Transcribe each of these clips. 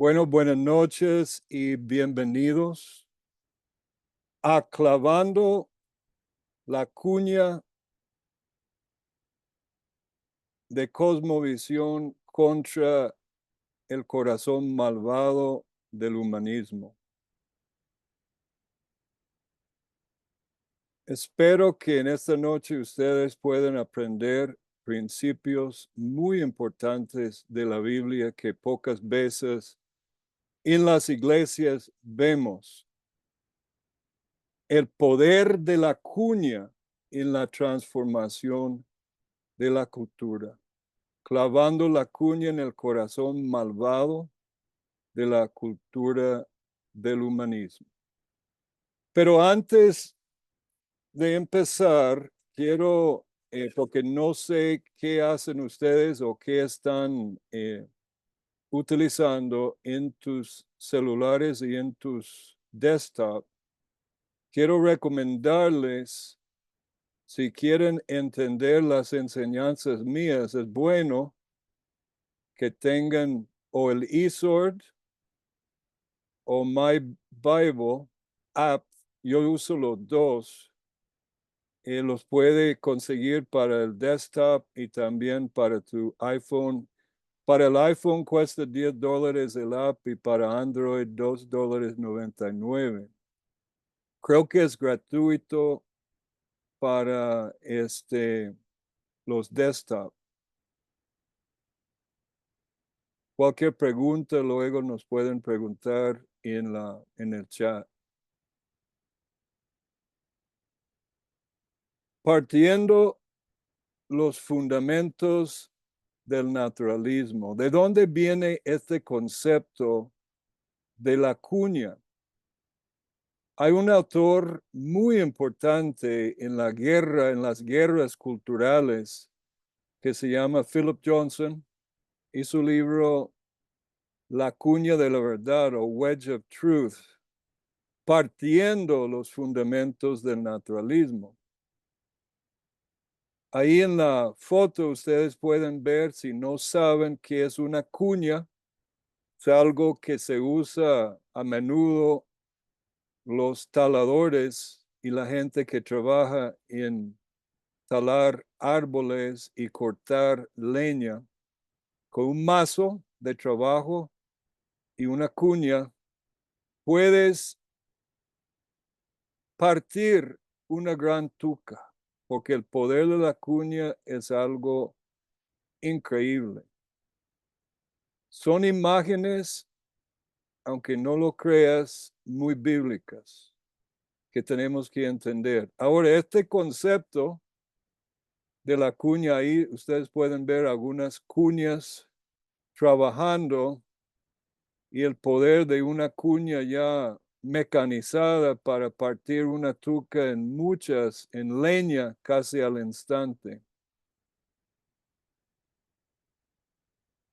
Bueno, buenas noches y bienvenidos a Clavando la Cuña de Cosmovisión contra el corazón malvado del humanismo. Espero que en esta noche ustedes puedan aprender principios muy importantes de la Biblia que pocas veces en las iglesias vemos. El poder de la cuña en la transformación de la cultura, clavando la cuña en el corazón malvado de la cultura del humanismo. Pero antes de empezar, quiero, porque no sé qué hacen ustedes o qué están utilizando en tus celulares y en tus desktop, quiero recomendarles, si quieren entender las enseñanzas mías, es bueno que tengan o el eSword o My Bible app. Yo uso los dos. Los puede conseguir para el desktop y también para tu iPhone. Para el iPhone cuesta $10 el app y para Android $2.99. Creo que es gratuito para los desktop. Cualquier pregunta luego nos pueden preguntar en el chat. Partiendo los fundamentos del naturalismo. ¿De dónde viene este concepto de la cuña? Hay un autor muy importante en las guerras culturales, que se llama Philip Johnson, y su libro La cuña de la verdad o Wedge of Truth, partiendo los fundamentos del naturalismo. Ahí en la foto ustedes pueden ver, si no saben qué es una cuña, es algo que se usa a menudo los taladores y la gente que trabaja en talar árboles y cortar leña. Con un mazo de trabajo y una cuña, puedes partir una gran tuca, porque el poder de la cuña es algo increíble. Son imágenes, aunque no lo creas, muy bíblicas que tenemos que entender. Ahora, este concepto de la cuña, ahí ustedes pueden ver algunas cuñas trabajando y el poder de una cuña ya mecanizada para partir una tuca en leña casi al instante.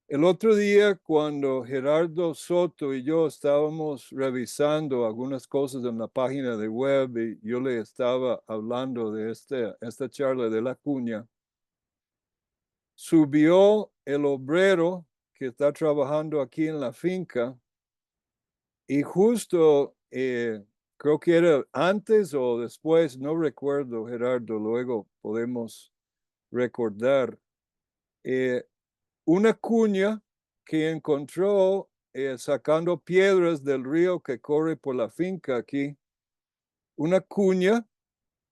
El otro día, cuando Gerardo Soto y yo estábamos revisando algunas cosas en la página de web y yo le estaba hablando de esta charla de la cuña, subió el obrero que está trabajando aquí en la finca y justo, creo que era antes o después, no recuerdo, Gerardo, luego podemos recordar, eh, una cuña que encontró sacando piedras del río que corre por la finca aquí, una cuña,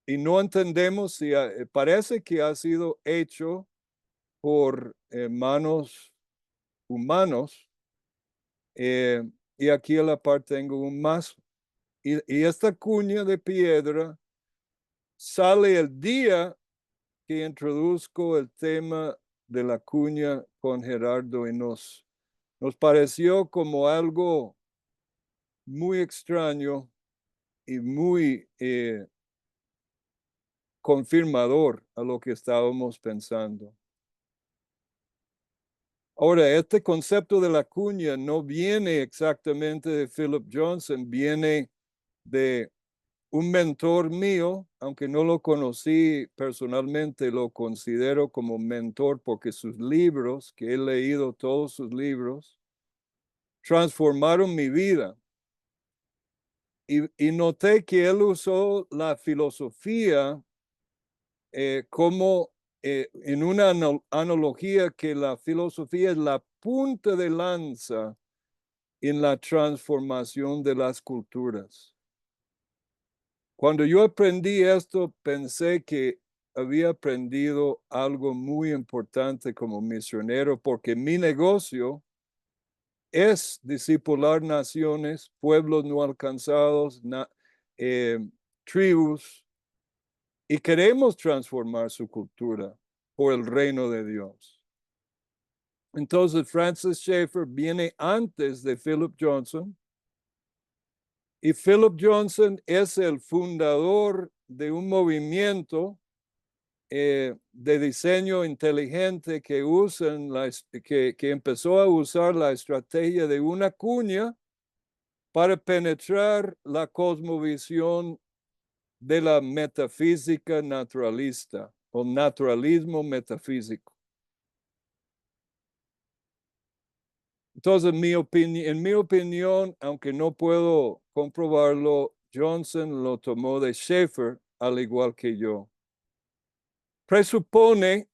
y no entendemos si parece que ha sido hecho por manos humanos, eh, y aquí a la par tengo un mazo. Y esta cuña de piedra sale el día que introduzco el tema de la cuña con Gerardo y nos pareció como algo muy extraño y muy confirmador a lo que estábamos pensando. Ahora, este concepto de la cuña no viene exactamente de Philip Johnson, viene de un mentor mío, aunque no lo conocí personalmente, lo considero como mentor porque sus libros, que he leído todos sus libros, transformaron mi vida. Y noté que él usó la filosofía como en una analogía que la filosofía es la punta de lanza en la transformación de las culturas. Cuando yo aprendí esto, pensé que había aprendido algo muy importante como misionero, porque mi negocio es discipular naciones, pueblos no alcanzados, tribus, y queremos transformar su cultura por el reino de Dios. Entonces, Francis Schaeffer viene antes de Philip Johnson, y Philip Johnson es el fundador de un movimiento de diseño inteligente que empezó a usar la estrategia de una cuña para penetrar la cosmovisión de la metafísica naturalista o naturalismo metafísico. Entonces, en mi opinión, aunque no puedo comprobarlo, Johnson lo tomó de Schaeffer, al igual que yo. Presupone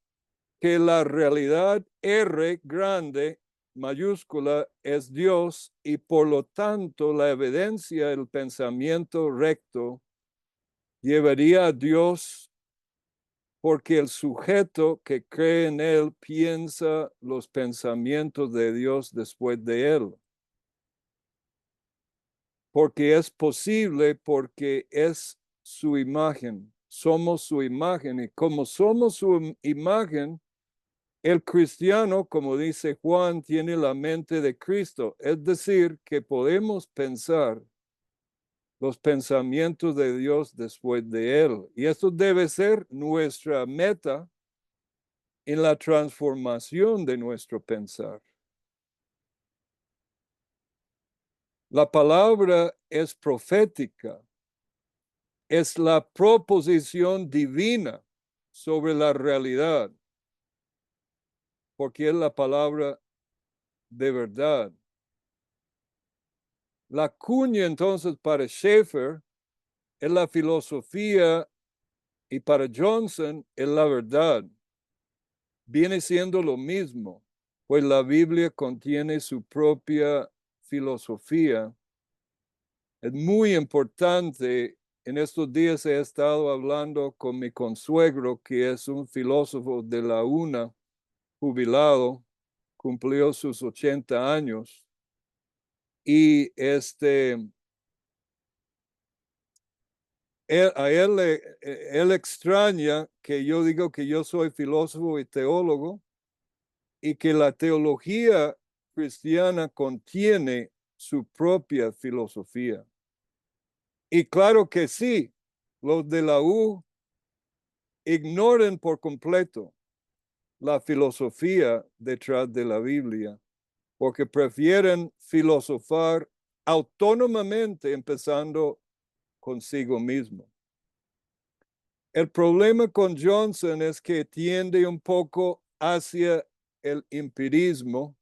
que la realidad R grande mayúscula es Dios y por lo tanto la evidencia del pensamiento recto llevaría a Dios porque el sujeto que cree en él piensa los pensamientos de Dios después de él. Porque es posible, porque es su imagen. Somos su imagen y como somos su imagen, el cristiano, como dice Juan, tiene la mente de Cristo. Es decir, que podemos pensar los pensamientos de Dios después de él. Y esto debe ser nuestra meta en la transformación de nuestro pensar. La palabra es profética, es la proposición divina sobre la realidad, porque es la palabra de verdad. La cuña entonces para Schaeffer es la filosofía y para Johnson es la verdad. Viene siendo lo mismo, pues la Biblia contiene su propia filosofía. Es muy importante. En estos días he estado hablando con mi consuegro, que es un filósofo de la UNA, jubilado, cumplió sus 80 años. Y él extraña que yo digo que yo soy filósofo y teólogo y que la teología cristiana contiene su propia filosofía. Y claro que sí, los de la U ignoran por completo la filosofía detrás de la Biblia, porque prefieren filosofar autónomamente, empezando consigo mismo. El problema con Johnson es que tiende un poco hacia el empirismo,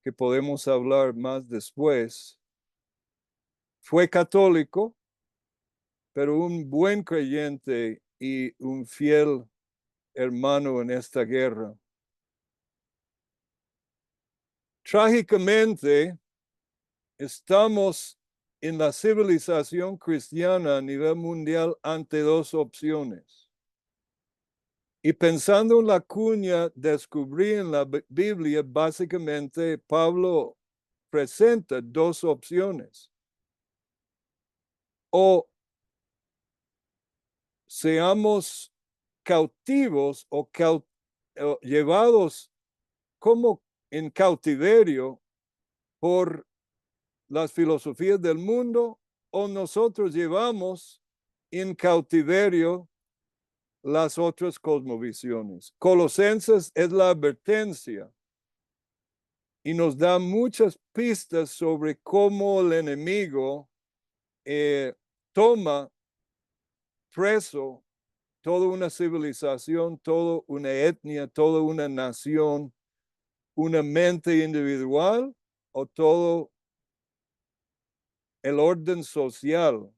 que podemos hablar más después. Fue católico, pero un buen creyente y un fiel hermano en esta guerra. Trágicamente, estamos en la civilización cristiana a nivel mundial ante dos opciones. Y pensando en la cuña, descubrí en la Biblia, básicamente, Pablo presenta dos opciones. O seamos cautivos o llevados como en cautiverio por las filosofías del mundo, o nosotros llevamos en cautiverio las otras cosmovisiones. Colosenses es la advertencia y nos da muchas pistas sobre cómo el enemigo toma preso toda una civilización, toda una etnia, toda una nación, una mente individual o todo el orden social.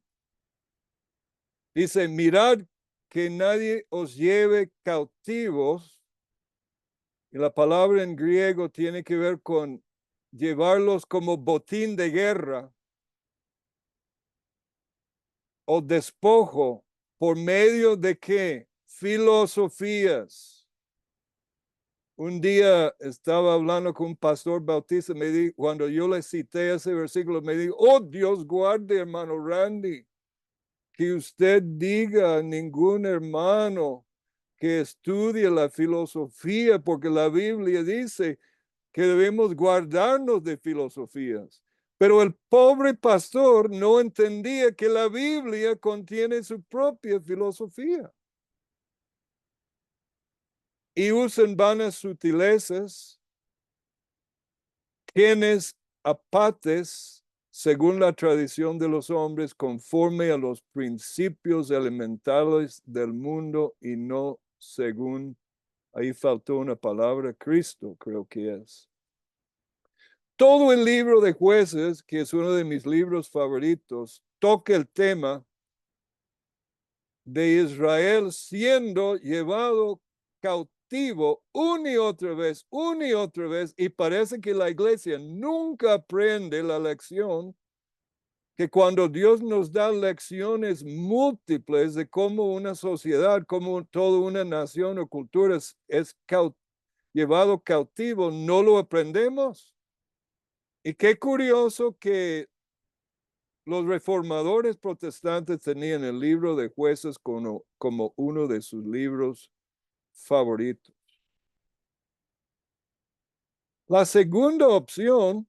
Dice, mirad que nadie os lleve cautivos. Y la palabra en griego tiene que ver con llevarlos como botín de guerra o despojo por medio de qué? Filosofías. Un día estaba hablando con un pastor bautista, me dijo, cuando yo le cité ese versículo, me dijo, oh Dios guarde, hermano Randy, que usted diga a ningún hermano que estudie la filosofía, porque la Biblia dice que debemos guardarnos de filosofías. Pero el pobre pastor no entendía que la Biblia contiene su propia filosofía. Y usan vanas sutilezas, quienes apates, según la tradición de los hombres, conforme a los principios elementales del mundo y no según, ahí faltó una palabra, Cristo, creo que es. Todo el libro de Jueces, que es uno de mis libros favoritos, toca el tema de Israel siendo llevado cautivo una y otra vez, y parece que la iglesia nunca aprende la lección que cuando Dios nos da lecciones múltiples de cómo una sociedad, cómo toda una nación o cultura es llevado cautivo, no lo aprendemos. Y qué curioso que los reformadores protestantes tenían el libro de Jueces como uno de sus libros favoritos. La segunda opción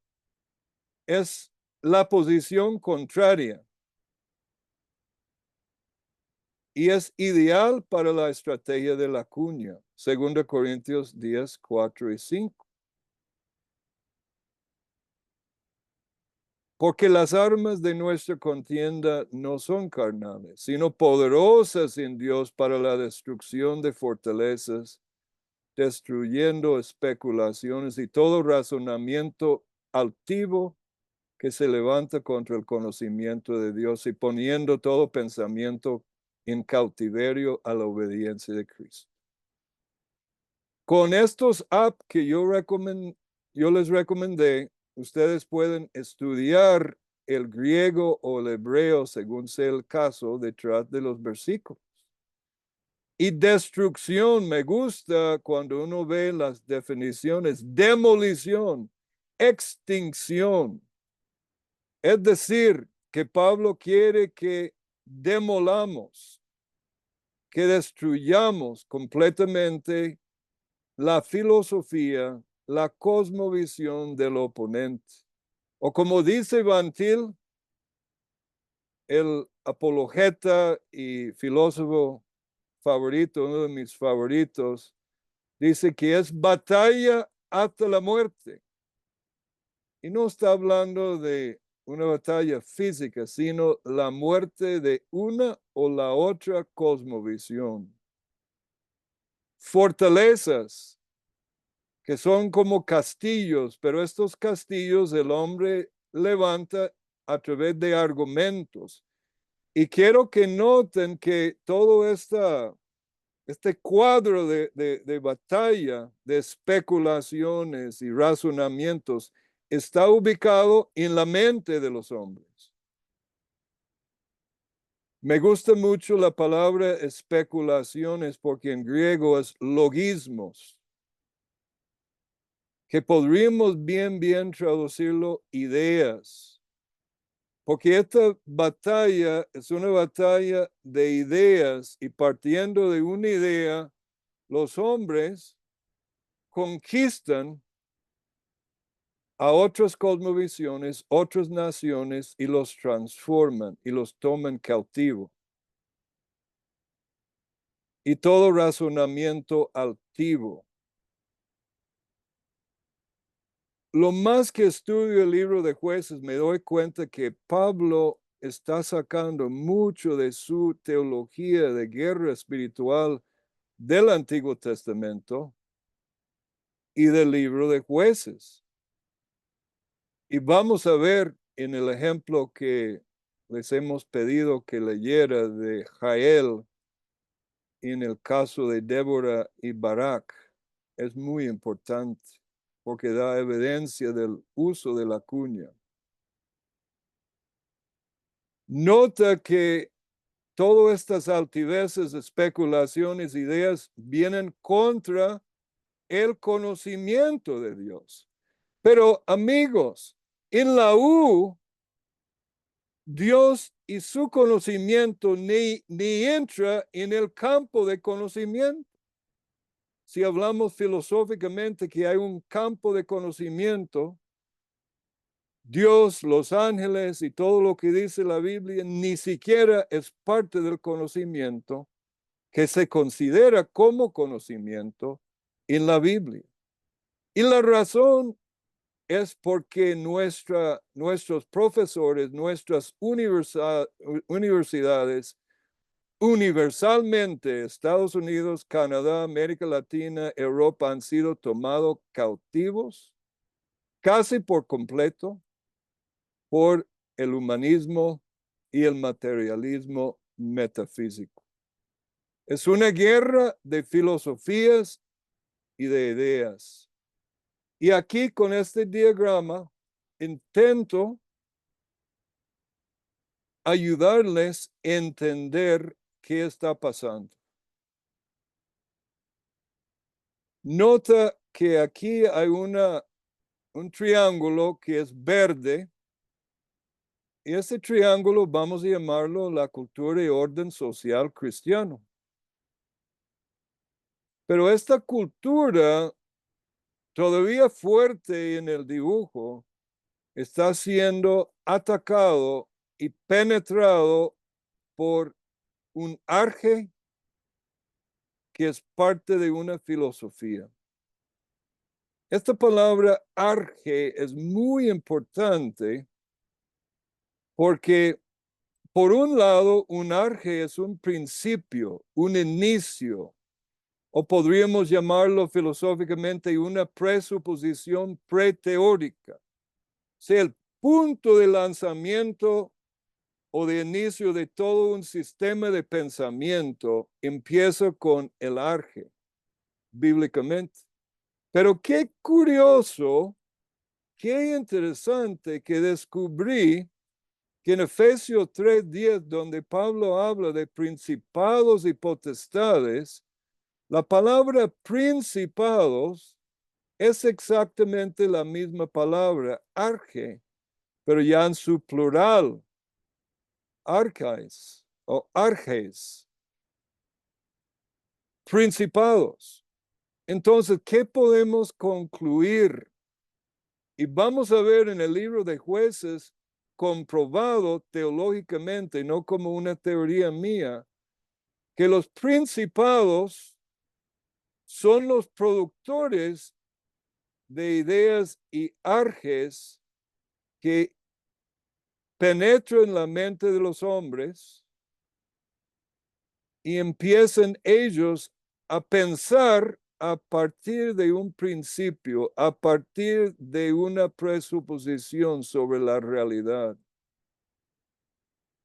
es la posición contraria y es ideal para la estrategia de la cuña. 2 Corintios 10, 4 y 5. Porque las armas de nuestra contienda no son carnales, sino poderosas en Dios para la destrucción de fortalezas, destruyendo especulaciones y todo razonamiento altivo que se levanta contra el conocimiento de Dios y poniendo todo pensamiento en cautiverio a la obediencia de Cristo. Con estos apps que yo les recomendé, ustedes pueden estudiar el griego o el hebreo, según sea el caso, detrás de los versículos. Y destrucción, me gusta cuando uno ve las definiciones, demolición, extinción. Es decir, que Pablo quiere que demolamos, que destruyamos completamente la filosofía, la cosmovisión del oponente. O como dice Van Til, el apologeta y filósofo favorito, uno de mis favoritos, dice que es batalla hasta la muerte. Y no está hablando de una batalla física, sino la muerte de una o la otra cosmovisión. Fortalezas que son como castillos, pero estos castillos el hombre levanta a través de argumentos. Y quiero que noten que todo este cuadro de batalla, de especulaciones y razonamientos, está ubicado en la mente de los hombres. Me gusta mucho la palabra especulaciones porque en griego es logismos, que podríamos bien traducirlo ideas. Porque esta batalla es una batalla de ideas y partiendo de una idea, los hombres conquistan a otras cosmovisiones, otras naciones y los transforman y los toman cautivo. Y todo razonamiento altivo. Lo más que estudio el libro de Jueces, me doy cuenta que Pablo está sacando mucho de su teología de guerra espiritual del Antiguo Testamento y del libro de Jueces. Y vamos a ver en el ejemplo que les hemos pedido que leyera de Jael en el caso de Débora y Barak. Es muy importante porque da evidencia del uso de la cuña. Nota que todas estas altiveces, especulaciones, ideas vienen contra el conocimiento de Dios. Pero amigos, en la U, Dios y su conocimiento ni entra en el campo de conocimiento. Si hablamos filosóficamente que hay un campo de conocimiento, Dios, los ángeles y todo lo que dice la Biblia ni siquiera es parte del conocimiento que se considera como conocimiento en la Biblia. Y la razón es porque nuestros profesores, nuestras universidades, universalmente, Estados Unidos, Canadá, América Latina, Europa, han sido tomados cautivos casi por completo por el humanismo y el materialismo metafísico. Es una guerra de filosofías y de ideas. Y aquí con este diagrama intento ayudarles a entender qué está pasando. Nota que aquí hay un triángulo que es verde, y este triángulo vamos a llamarlo la cultura y orden social cristiano. Pero esta cultura, todavía fuerte en el dibujo, está siendo atacado y penetrado por un arge que es parte de una filosofía. Esta palabra arge es muy importante porque, por un lado, un arge es un principio, un inicio, o podríamos llamarlo filosóficamente una presuposición preteórica. O sea, el punto de lanzamiento o de inicio de todo un sistema de pensamiento empieza con el arge, bíblicamente. Pero qué curioso, qué interesante que descubrí que en Efesios 3:10, donde Pablo habla de principados y potestades, la palabra principados es exactamente la misma palabra, arge, pero ya en su plural, arcais o arges, principados. Entonces, ¿qué podemos concluir? Y vamos a ver en el libro de Jueces, comprobado teológicamente, no como una teoría mía, que los principados son los productores de ideas y arges que penetran la mente de los hombres y empiezan ellos a pensar a partir de un principio, a partir de una presuposición sobre la realidad.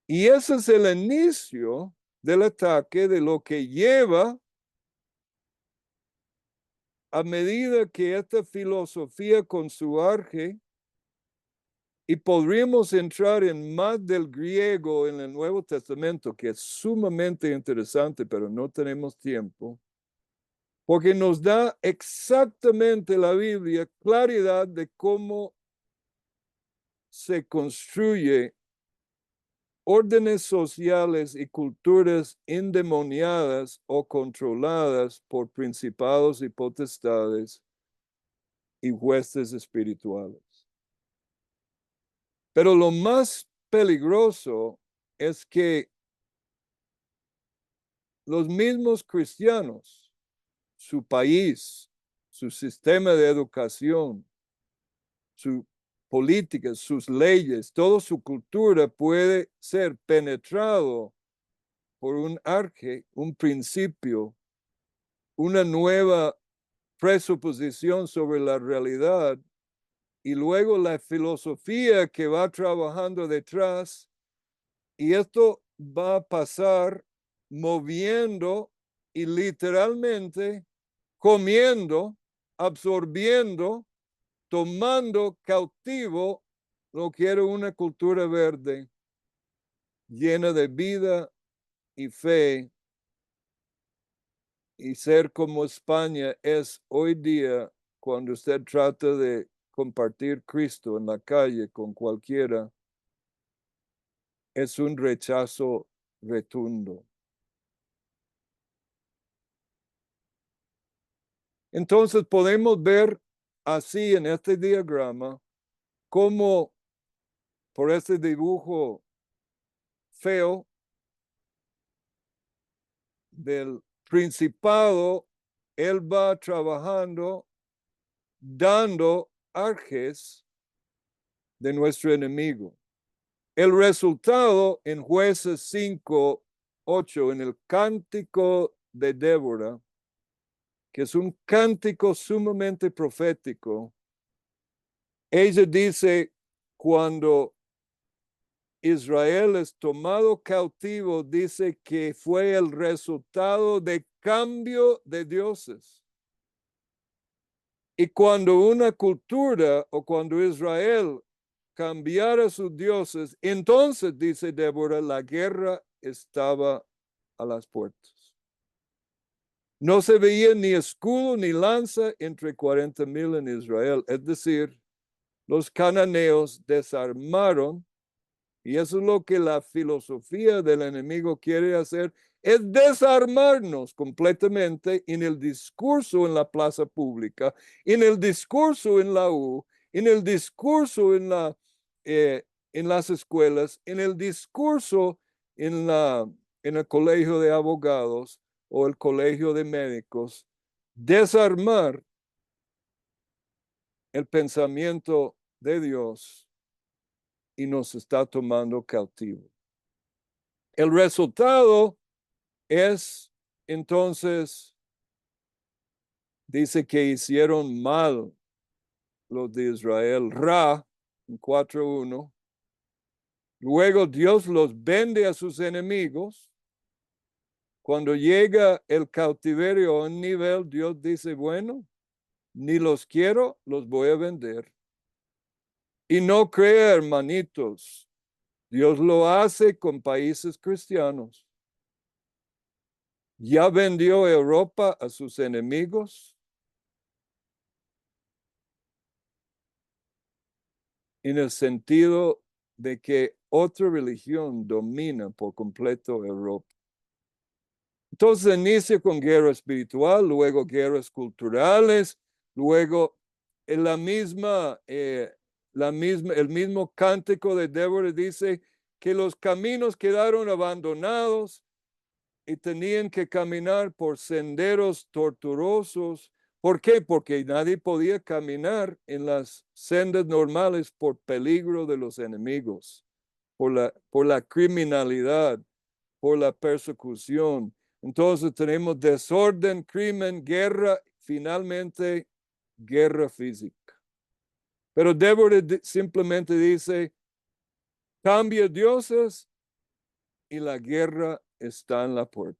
Y ese es el inicio del ataque, de lo que lleva, a medida que esta filosofía con su arge, y podríamos entrar en más del griego en el Nuevo Testamento, que es sumamente interesante, pero no tenemos tiempo, porque nos da exactamente la Biblia claridad de cómo se construye órdenes sociales y culturas endemoniadas o controladas por principados y potestades y huestes espirituales. Pero lo más peligroso es que los mismos cristianos, su país, su sistema de educación, su política, sus leyes, toda su cultura puede ser penetrado por un arque, un principio, una nueva presuposición sobre la realidad y luego la filosofía que va trabajando detrás, y esto va a pasar moviendo y literalmente comiendo, absorbiendo, tomando cautivo lo que era una cultura verde llena de vida y fe, y ser como España es hoy día cuando usted trata de compartir Cristo en la calle con cualquiera, es un rechazo rotundo. Entonces podemos ver así en este diagrama cómo por este dibujo feo del principado, él va trabajando, dando arjes de nuestro enemigo. El resultado en Jueces 5:8, en el cántico de Débora, que es un cántico sumamente profético, ella dice, cuando Israel es tomado cautivo, dice que fue el resultado de cambio de dioses. Y cuando una cultura o cuando Israel cambiara sus dioses, entonces, dice Débora, la guerra estaba a las puertas. No se veía ni escudo ni lanza entre 40,000 en Israel. Es decir, los cananeos desarmaron, y eso es lo que la filosofía del enemigo quiere hacer, es desarmarnos completamente en el discurso en la plaza pública, en el discurso en la U, en el discurso en las escuelas, en el discurso en el colegio de abogados o el colegio de médicos, desarmar el pensamiento de Dios y nos está tomando cautivo. El resultado es, entonces, dice que hicieron mal los de Israel, Ra, en 4:1. Luego Dios los vende a sus enemigos. Cuando llega el cautiverio a un nivel, Dios dice, bueno, ni los quiero, los voy a vender. Y no crea, hermanitos, Dios lo hace con países cristianos. Ya vendió Europa a sus enemigos en el sentido de que otra religión domina por completo Europa. Entonces inicia con guerra espiritual, luego guerras culturales, luego en el mismo cántico de Débora dice que los caminos quedaron abandonados y tenían que caminar por senderos tortuosos. ¿Por qué? Porque nadie podía caminar en las sendas normales por peligro de los enemigos, por la criminalidad, por la persecución. Entonces tenemos desorden, crimen, guerra, finalmente guerra física. Pero Débora simplemente dice, cambia dioses y la guerra está en la puerta.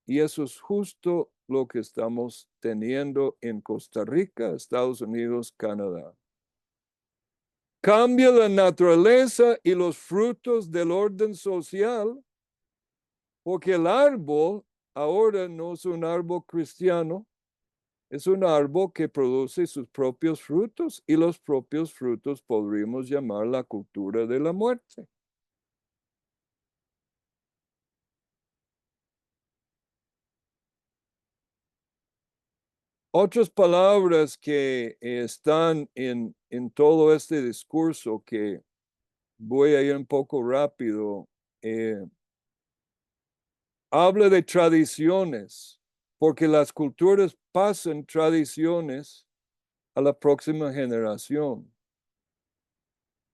Y eso es justo lo que estamos teniendo en Costa Rica, Estados Unidos, Canadá. Cambia la naturaleza y los frutos del orden social, porque el árbol ahora no es un árbol cristiano, es un árbol que produce sus propios frutos, y los propios frutos podríamos llamar la cultura de la muerte. Otras palabras que están en todo este discurso, que voy a ir un poco rápido, habla de tradiciones, porque las culturas pasan tradiciones a la próxima generación.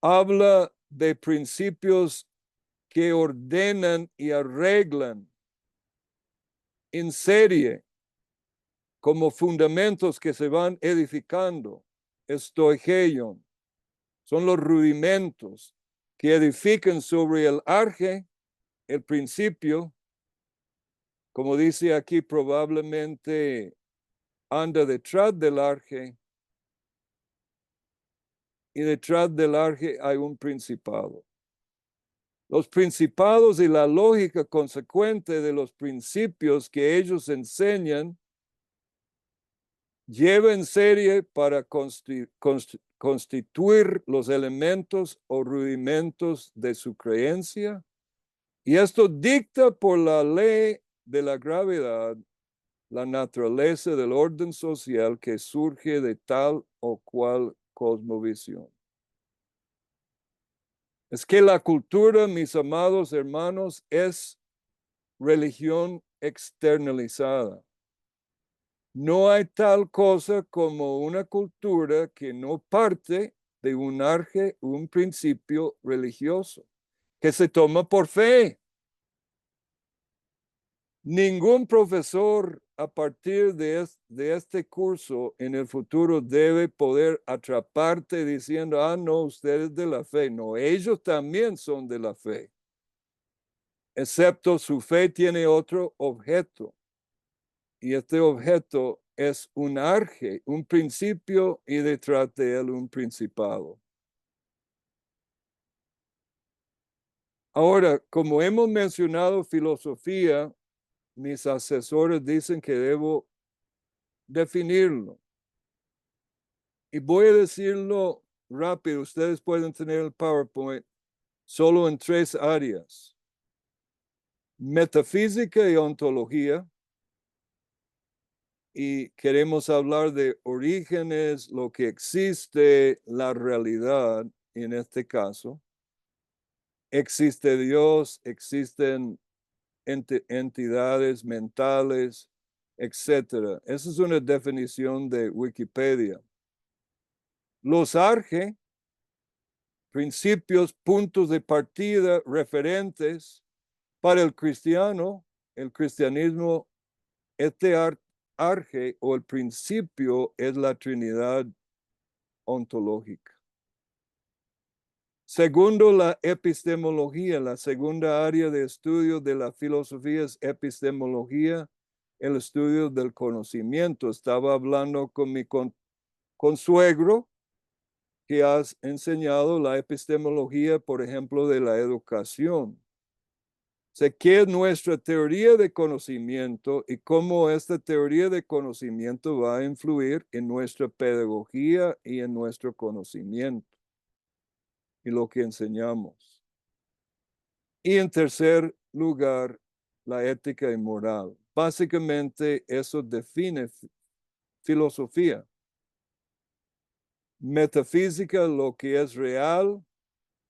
Habla de principios que ordenan y arreglan en serie como fundamentos que se van edificando, estoigeion. son los rudimentos que edifican sobre el arje, el principio. Como dice aquí, probablemente anda detrás del arje, y detrás del arje hay un principado. Los principados y la lógica consecuente de los principios que ellos enseñan lleva en serie para constituir los elementos o rudimentos de su creencia, y esto dicta por la ley de la gravedad la naturaleza del orden social que surge de tal o cual cosmovisión. Es que la cultura, mis amados hermanos, es religión externalizada. No hay tal cosa como una cultura que no parte de un arje, un principio religioso, que se toma por fe. Ningún profesor a partir de este curso en el futuro debe poder atraparte diciendo, no, ustedes de la fe. No, ellos también son de la fe. Excepto su fe tiene otro objeto. Y este objeto es un arje, un principio, y detrás de él un principado. Ahora, como hemos mencionado filosofía, mis asesores dicen que debo definirlo. Y voy a decirlo rápido, ustedes pueden tener el PowerPoint, solo en 3 áreas: metafísica y ontología. Y queremos hablar de orígenes, lo que existe, la realidad en este caso. Existe Dios, existen entidades mentales, etc. Esa es una definición de Wikipedia. Los arge, principios, puntos de partida, referentes para el cristiano, el cristianismo, este arge o el principio es la Trinidad ontológica. Segundo, la epistemología. La segunda área de estudio de la filosofía es epistemología, el estudio del conocimiento. Estaba hablando con mi consuegro, que has enseñado la epistemología, por ejemplo, de la educación. Sé qué es nuestra teoría de conocimiento y cómo esta teoría de conocimiento va a influir en nuestra pedagogía y en nuestro conocimiento y lo que enseñamos. Y en tercer lugar, la ética y moral. Básicamente eso define filosofía. Metafísica, lo que es real,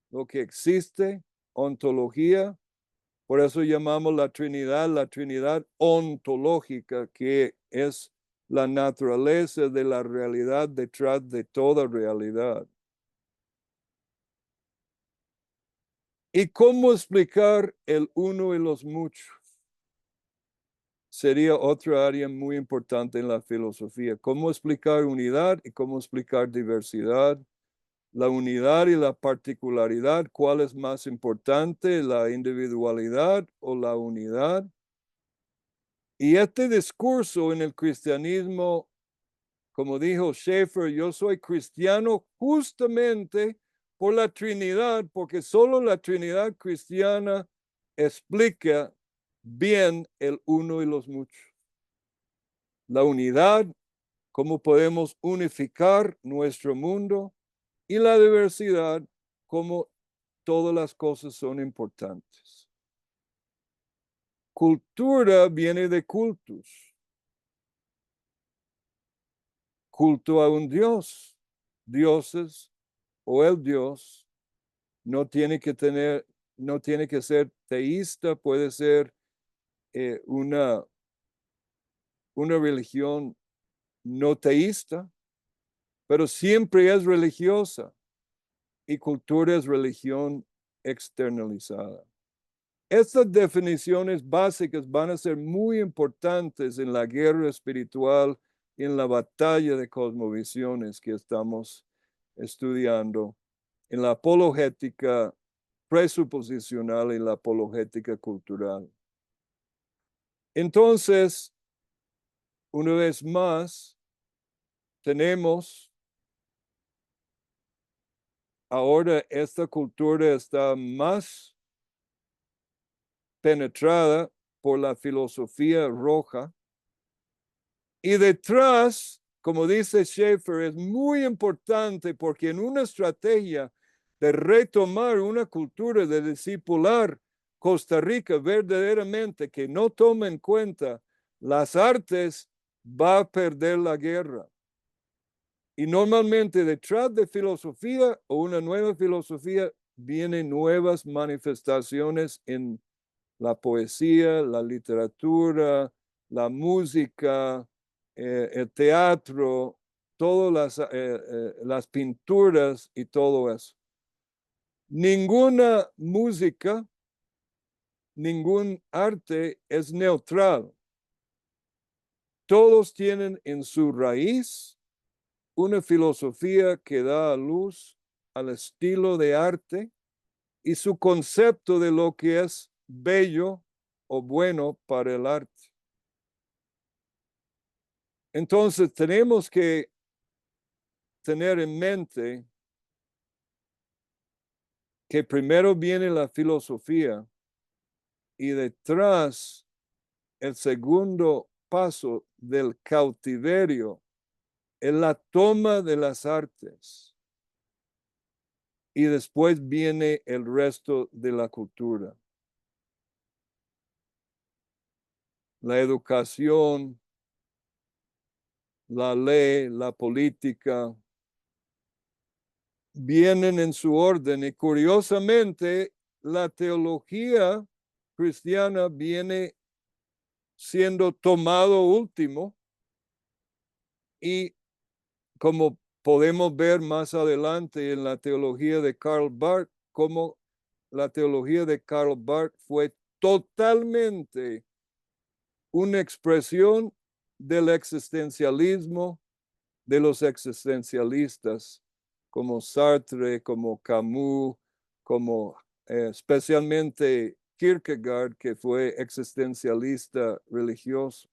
lo que existe. Ontología, por eso llamamos la Trinidad ontológica, que es la naturaleza de la realidad detrás de toda realidad. ¿Y cómo explicar el uno y los muchos? Sería otra área muy importante en la filosofía. ¿Cómo explicar unidad y cómo explicar diversidad? La unidad y la particularidad, ¿cuál es más importante, la individualidad o la unidad? Y este discurso en el cristianismo, como dijo Schaeffer, yo soy cristiano justamente por la Trinidad, porque solo la Trinidad cristiana explica bien el uno y los muchos. La unidad, cómo podemos unificar nuestro mundo, y la diversidad, cómo todas las cosas son importantes. Cultura viene de cultus. Culto a un Dios, dioses o el Dios, no tiene que ser teísta, puede ser una religión no teísta, pero siempre es religiosa, y cultura es religión externalizada. Estas definiciones básicas van a ser muy importantes en la guerra espiritual y en la batalla de cosmovisiones que estamos estudiando en la apologética presuposicional y la apologética cultural. Entonces, una vez más, tenemos ahora esta cultura está más penetrada por la filosofía roja y detrás, como dice Schaeffer, es muy importante porque en una estrategia de retomar una cultura de discipular Costa Rica verdaderamente que no toma en cuenta las artes, va a perder la guerra. Y normalmente detrás de filosofía o una nueva filosofía vienen nuevas manifestaciones en la poesía, la literatura, la música, el teatro, todas las pinturas y todo eso. Ninguna música, ningún arte es neutral. Todos tienen en su raíz una filosofía que da a luz al estilo de arte y su concepto de lo que es bello o bueno para el arte. Entonces tenemos que tener en mente que primero viene la filosofía y detrás el segundo paso del cautiverio es la toma de las artes y después viene el resto de la cultura. La educación, la ley, la política, vienen en su orden y curiosamente la teología cristiana viene siendo tomado último y como podemos ver más adelante en la teología de Karl Barth, como la teología de Karl Barth fue totalmente una expresión del existencialismo de los existencialistas como Sartre, como Camus, como especialmente Kierkegaard, que fue existencialista religioso.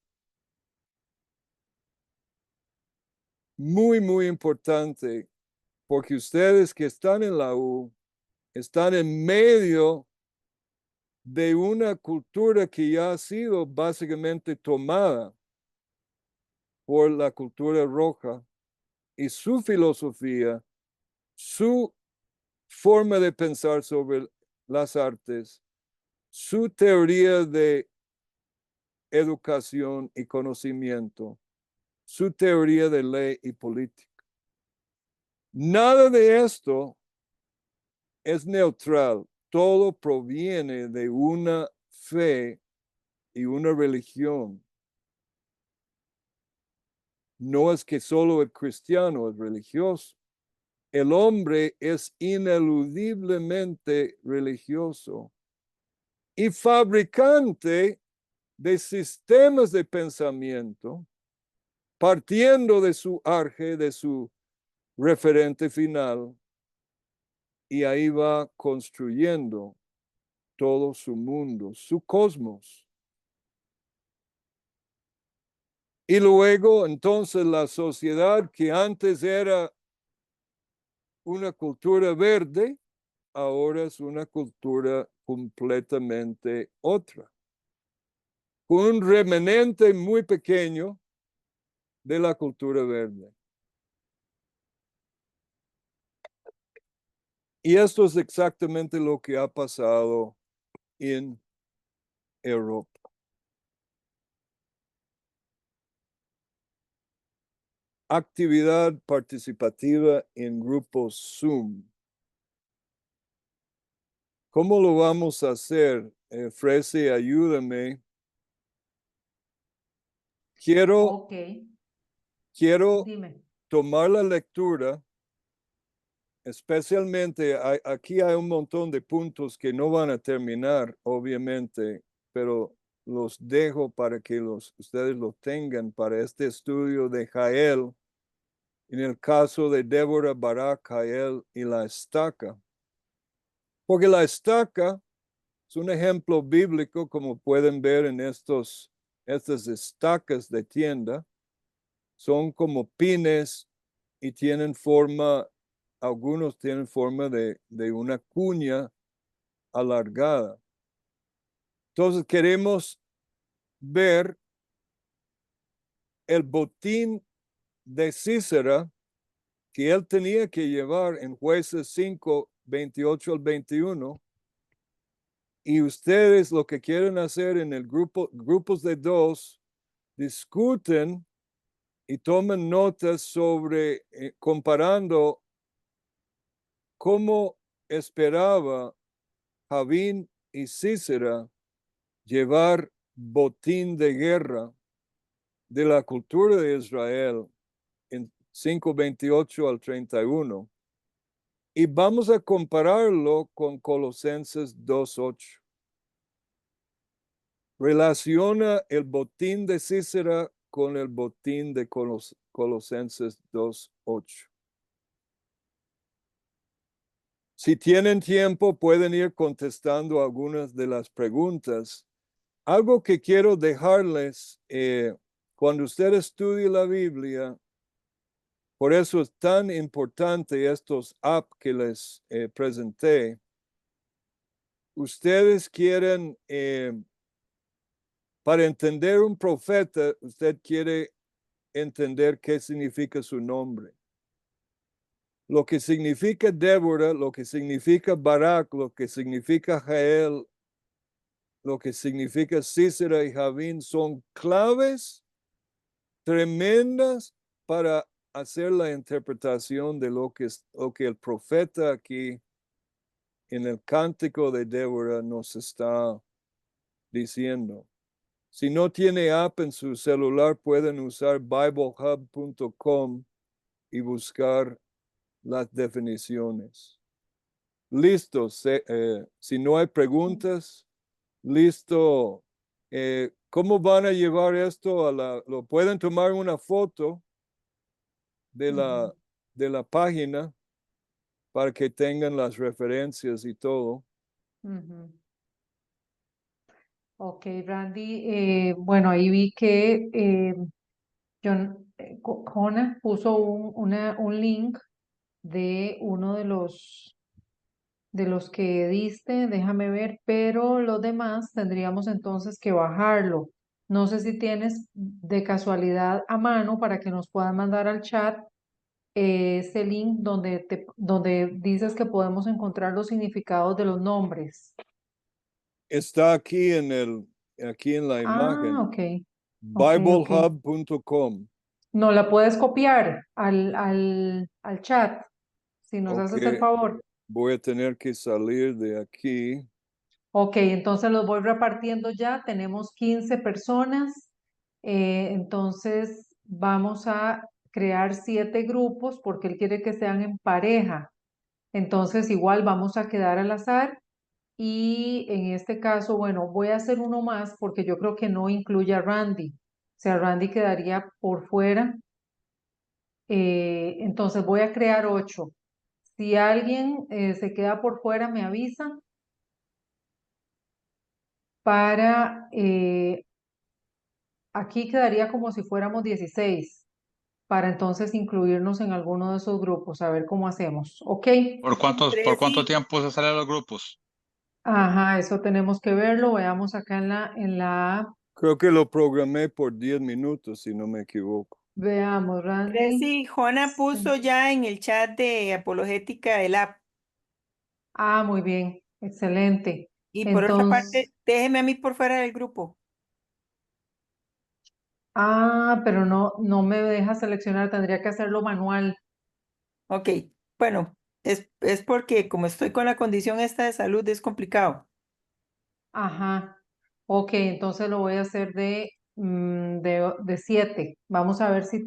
Muy, muy importante, porque ustedes que están en la U, están en medio de una cultura que ya ha sido básicamente tomada por la cultura roja y su filosofía, su forma de pensar sobre las artes, su teoría de educación y conocimiento, su teoría de ley y política. Nada de esto es neutral, todo proviene de una fe y una religión. No es que solo el cristiano es religioso. El hombre es ineludiblemente religioso y fabricante de sistemas de pensamiento, partiendo de su arje, de su referente final, y ahí va construyendo todo su mundo, su cosmos. Y luego, entonces, la sociedad que antes era una cultura verde, ahora es una cultura completamente otra, con un remanente muy pequeño de la cultura verde. Y esto es exactamente lo que ha pasado en Europa. Actividad participativa en grupos Zoom. ¿Cómo lo vamos a hacer? Frese, ayúdame. Quiero Dime. tomar la lectura, especialmente aquí hay un montón de puntos que no van a terminar, obviamente, pero los dejo para que ustedes lo tengan para este estudio de Jael En el caso de Débora, Barak, Jael y la estaca. Porque la estaca es un ejemplo bíblico, como pueden ver en estas estacas de tienda. Son como pines y tienen forma, algunos tienen forma de una cuña alargada. Entonces queremos ver el botín de Cícera que él tenía que llevar en Jueces 5, 28 al 21. Y ustedes lo que quieren hacer en el grupos de dos, discuten y toman notas sobre, comparando cómo esperaba Javín y Cícera llevar botín de guerra de la cultura de Israel en 5:28 al 31. Y vamos a compararlo con Colosenses 2:8. Relaciona el botín de Cícera con el botín de Colosenses 2:8. Si tienen tiempo, pueden ir contestando algunas de las preguntas. Algo que quiero dejarles, cuando usted estudie la Biblia, por eso es tan importante estos apps que les presenté. Ustedes quieren, para entender un profeta, usted quiere entender qué significa su nombre. Lo que significa Débora, lo que significa Barak, lo que significa Jael, lo que significa Cícera y Javín son claves tremendas para hacer la interpretación de lo que el profeta aquí en el cántico de Débora nos está diciendo. Si no tiene app en su celular, pueden usar biblehub.com y buscar las definiciones. Listo. Si no hay preguntas, listo. ¿Cómo van a llevar esto lo pueden tomar una foto de la página para que tengan las referencias y todo? Ok, Randy. Bueno, ahí vi que Jonah puso un link de uno de los que diste, déjame ver, pero los demás tendríamos entonces que bajarlo. No sé si tienes de casualidad a mano para que nos puedan mandar al chat ese link donde dices que podemos encontrar los significados de los nombres. Está aquí en la Ah, imagen. ok, ok. biblehub.com. No la puedes copiar al chat, si nos Ok, haces el favor. voy a tener que salir de aquí. Ok, entonces los voy repartiendo ya. Tenemos 15 personas. Entonces vamos a crear 7 grupos porque él quiere que sean en pareja. Entonces igual vamos a quedar al azar. Y en este caso, bueno, voy a hacer uno más porque yo creo que no incluye a Randy. O sea, Randy quedaría por fuera. Entonces voy a crear 8. Si alguien se queda por fuera, me avisa para, aquí quedaría como si fuéramos 16, para entonces incluirnos en alguno de esos grupos, a ver cómo hacemos. ¿Ok? Por cuánto Sí, tiempo se salen los grupos? Ajá, eso tenemos que verlo. Veamos acá en la, Creo que lo programé por 10 minutos, si no me equivoco. veamos, Randy. Tracy, Jona puso ya en el chat de Apologética el app. Ah, muy bien, excelente. Y por otra Entonces, parte, déjeme a mí por fuera del grupo. pero no me deja seleccionar, tendría que hacerlo manual. Ok, bueno, es porque como estoy con la condición esta de salud es complicado. Ajá. Ok, entonces lo voy a hacer de 7. Vamos a ver si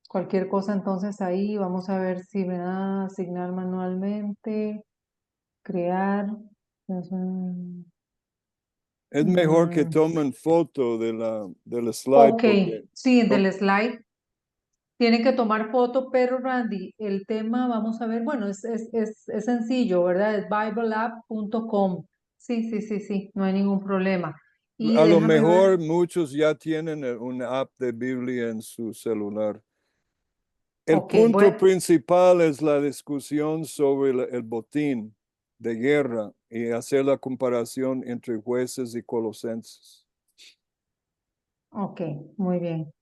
cualquier cosa entonces ahí, vamos a ver si me da asignar manualmente, crear. Es mejor que Mm, tomen foto del slide ok, porque sí, no, del slide. Tienen que tomar foto, pero Randy, el tema, vamos a ver, bueno, es sencillo, ¿verdad? Es biblelab.com. Sí, sí, sí, sí, no hay ningún problema. Y A lo déjame ver, mejor muchos ya tienen una app de Biblia en su celular. El ok, punto principal es la discusión sobre el botín de guerra y hacer la comparación entre Jueces y Colosenses. ok, muy bien. Yo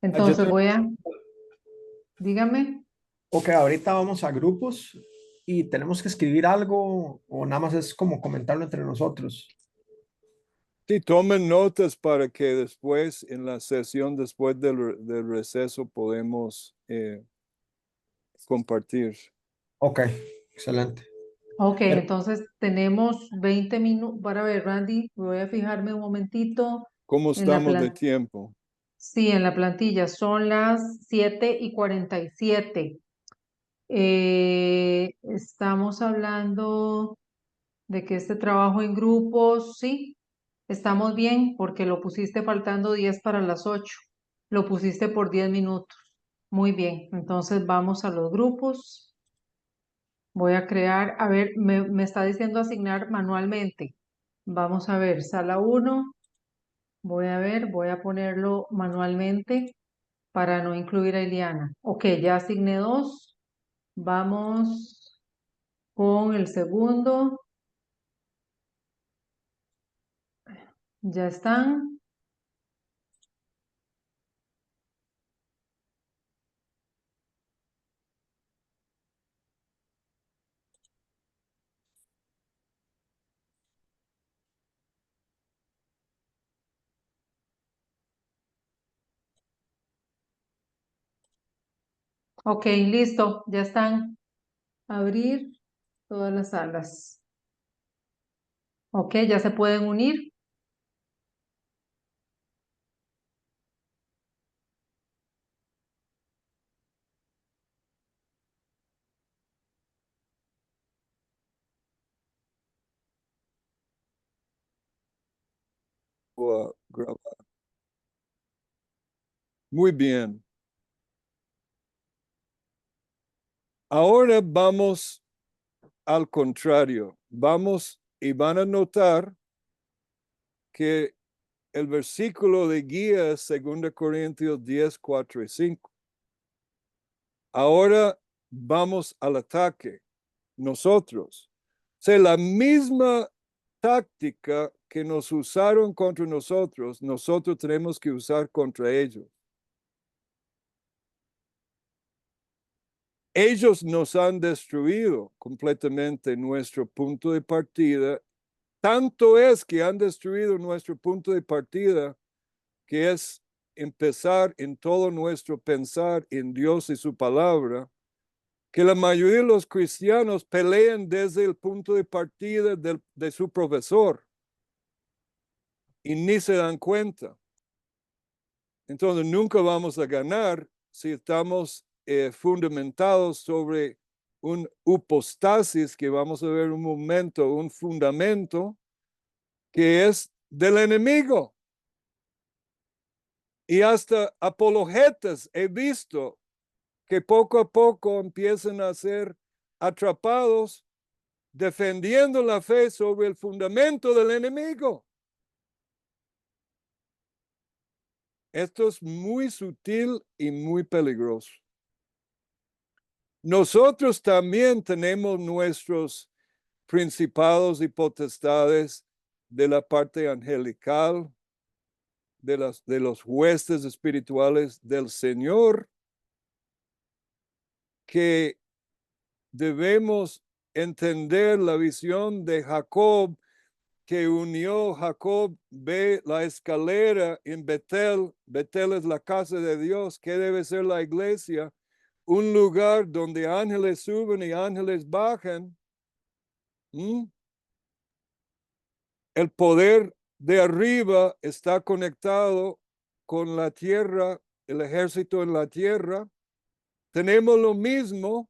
Entonces tengo- dígame. Ok, ahorita vamos a grupos y tenemos que escribir algo o nada más es como comentarlo entre nosotros. Sí, tomen notas para que después, en la sesión después del receso, podemos compartir. Ok, excelente. Ok, Pero- entonces tenemos 20 minutos. Para ver, Randy, voy a fijarme un momentito ¿Cómo en la estamos de plantilla. tiempo? Sí, en la plantilla son las 7:47. Estamos hablando de que este trabajo en grupos, sí, estamos bien porque lo pusiste faltando 10 para las 8. Lo pusiste por 10 minutos. Muy bien, entonces vamos a los grupos. Voy a crear, a ver, me está diciendo asignar manualmente. Vamos a ver, sala 1. Voy a ver, voy a ponerlo manualmente para no incluir a Iliana. Ok, ya asigné 2. Vamos con el segundo. Ya están. Ok, listo, ya están. Abrir todas las salas. Ok, ya se pueden unir. Voy a grabar. Muy bien. Ahora vamos al contrario. Vamos y van a notar que el versículo de guía es 2 Corintios 10, 4 y 5. Ahora vamos al ataque. Nosotros. O sea, la misma táctica que nos usaron contra nosotros, nosotros tenemos que usar contra ellos. Ellos nos han destruido completamente nuestro punto de partida. Tanto es que han destruido nuestro punto de partida, que es empezar en todo nuestro pensar en Dios y su palabra, que la mayoría de los cristianos pelean desde el punto de partida de su profesor y ni se dan cuenta. Entonces nunca vamos a ganar si estamos fundamentados sobre un hipostasis que vamos a ver un momento, un fundamento que es del enemigo. Y hasta apologetas he visto que poco a poco empiezan a ser atrapados defendiendo la fe sobre el fundamento del enemigo. Esto es muy sutil y muy peligroso. Nosotros también tenemos nuestros principados y potestades de la parte angelical, de los huestes espirituales del Señor, que debemos entender la visión de Jacob, que unió Jacob, ve la escalera en Betel. Betel es la casa de Dios. ¿Qué debe ser la iglesia? Un lugar donde ángeles suben y ángeles bajan. El poder de arriba está conectado con la tierra, el ejército en la tierra. Tenemos lo mismo.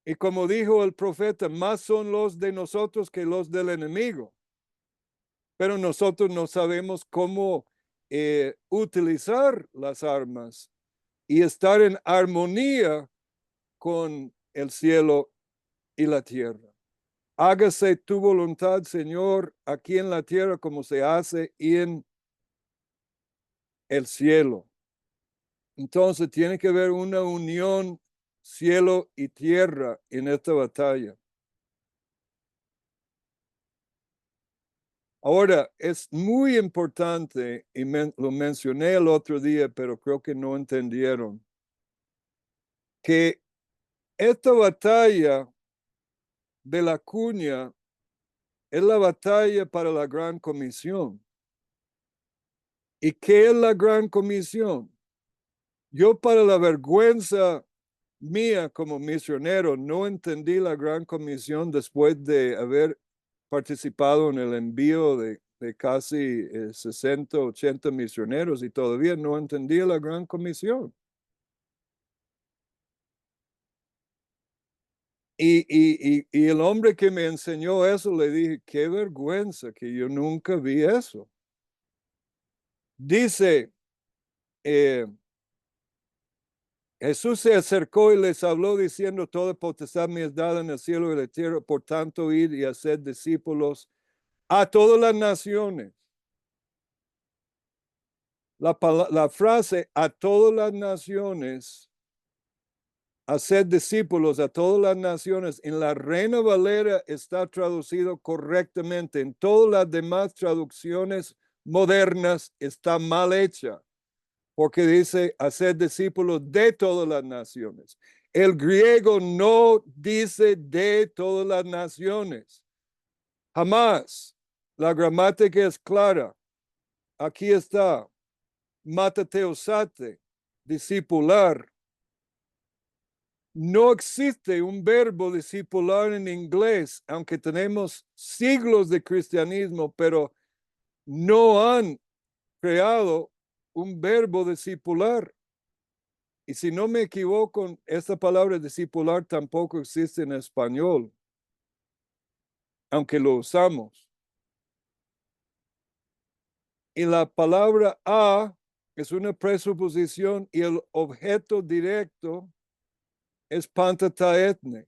Y como dijo el profeta, más son los de nosotros que los del enemigo. Pero nosotros no sabemos cómo utilizar las armas. y estar en armonía con el cielo y la tierra. Hágase tu voluntad, Señor, aquí en la tierra como se hace en el cielo. Entonces tiene que haber una unión cielo y tierra en esta batalla. Ahora, es muy importante, y lo mencioné el otro día, pero creo que no entendieron, que esta batalla de la cuña es la batalla para la gran comisión. ¿Y qué es la gran comisión? Yo, para la vergüenza mía como misionero, no entendí la gran comisión después de haber participado en el envío de casi 60, 80 misioneros y todavía no entendí la gran comisión. Y el hombre que me enseñó eso, le dije, qué vergüenza que yo nunca vi eso. Dice, Jesús se acercó y les habló diciendo, toda potestad me es dada en el cielo y en la tierra, por tanto id y haced discípulos a todas las naciones. La frase a todas las naciones, hacer discípulos a todas las naciones, en la Reina Valera está traducido correctamente. En todas las demás traducciones modernas está mal hecha, porque dice hacer discípulos de todas las naciones. El griego no dice de todas las naciones. Jamás. La gramática es clara. Aquí está. Matateosate, discipular. No existe un verbo discipular en inglés, aunque tenemos siglos de cristianismo, pero no han creado un verbo discipular. Y si no me equivoco, esta palabra discipular tampoco existe en español, aunque lo usamos. Y la palabra a es una presuposición y el objeto directo es pantataetne.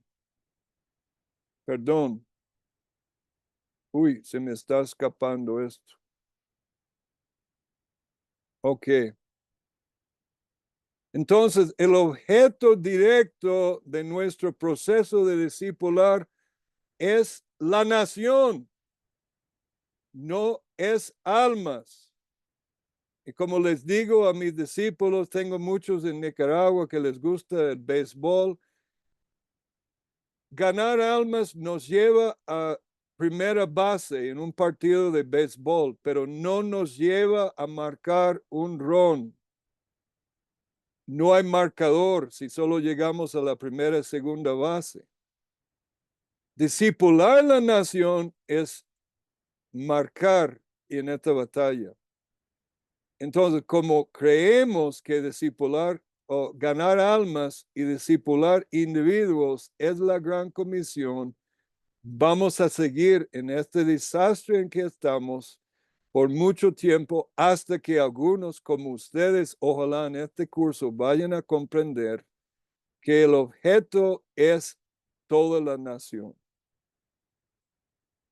Perdón. Uy, se me está escapando esto. Ok. Entonces, el objeto directo de nuestro proceso de discipular es la nación, no es almas. Y como les digo a mis discípulos, tengo muchos en Nicaragua que les gusta el béisbol. Ganar almas nos lleva a primera base en un partido de béisbol, pero no nos lleva a marcar un ron. No hay marcador si solo llegamos a la primera y segunda base. Discipular la nación es marcar en esta batalla. Entonces, como creemos que discipular o ganar almas y discipular individuos es la gran comisión, vamos a seguir en este desastre en que estamos por mucho tiempo hasta que algunos como ustedes, ojalá en este curso, vayan a comprender que el objeto es toda la nación.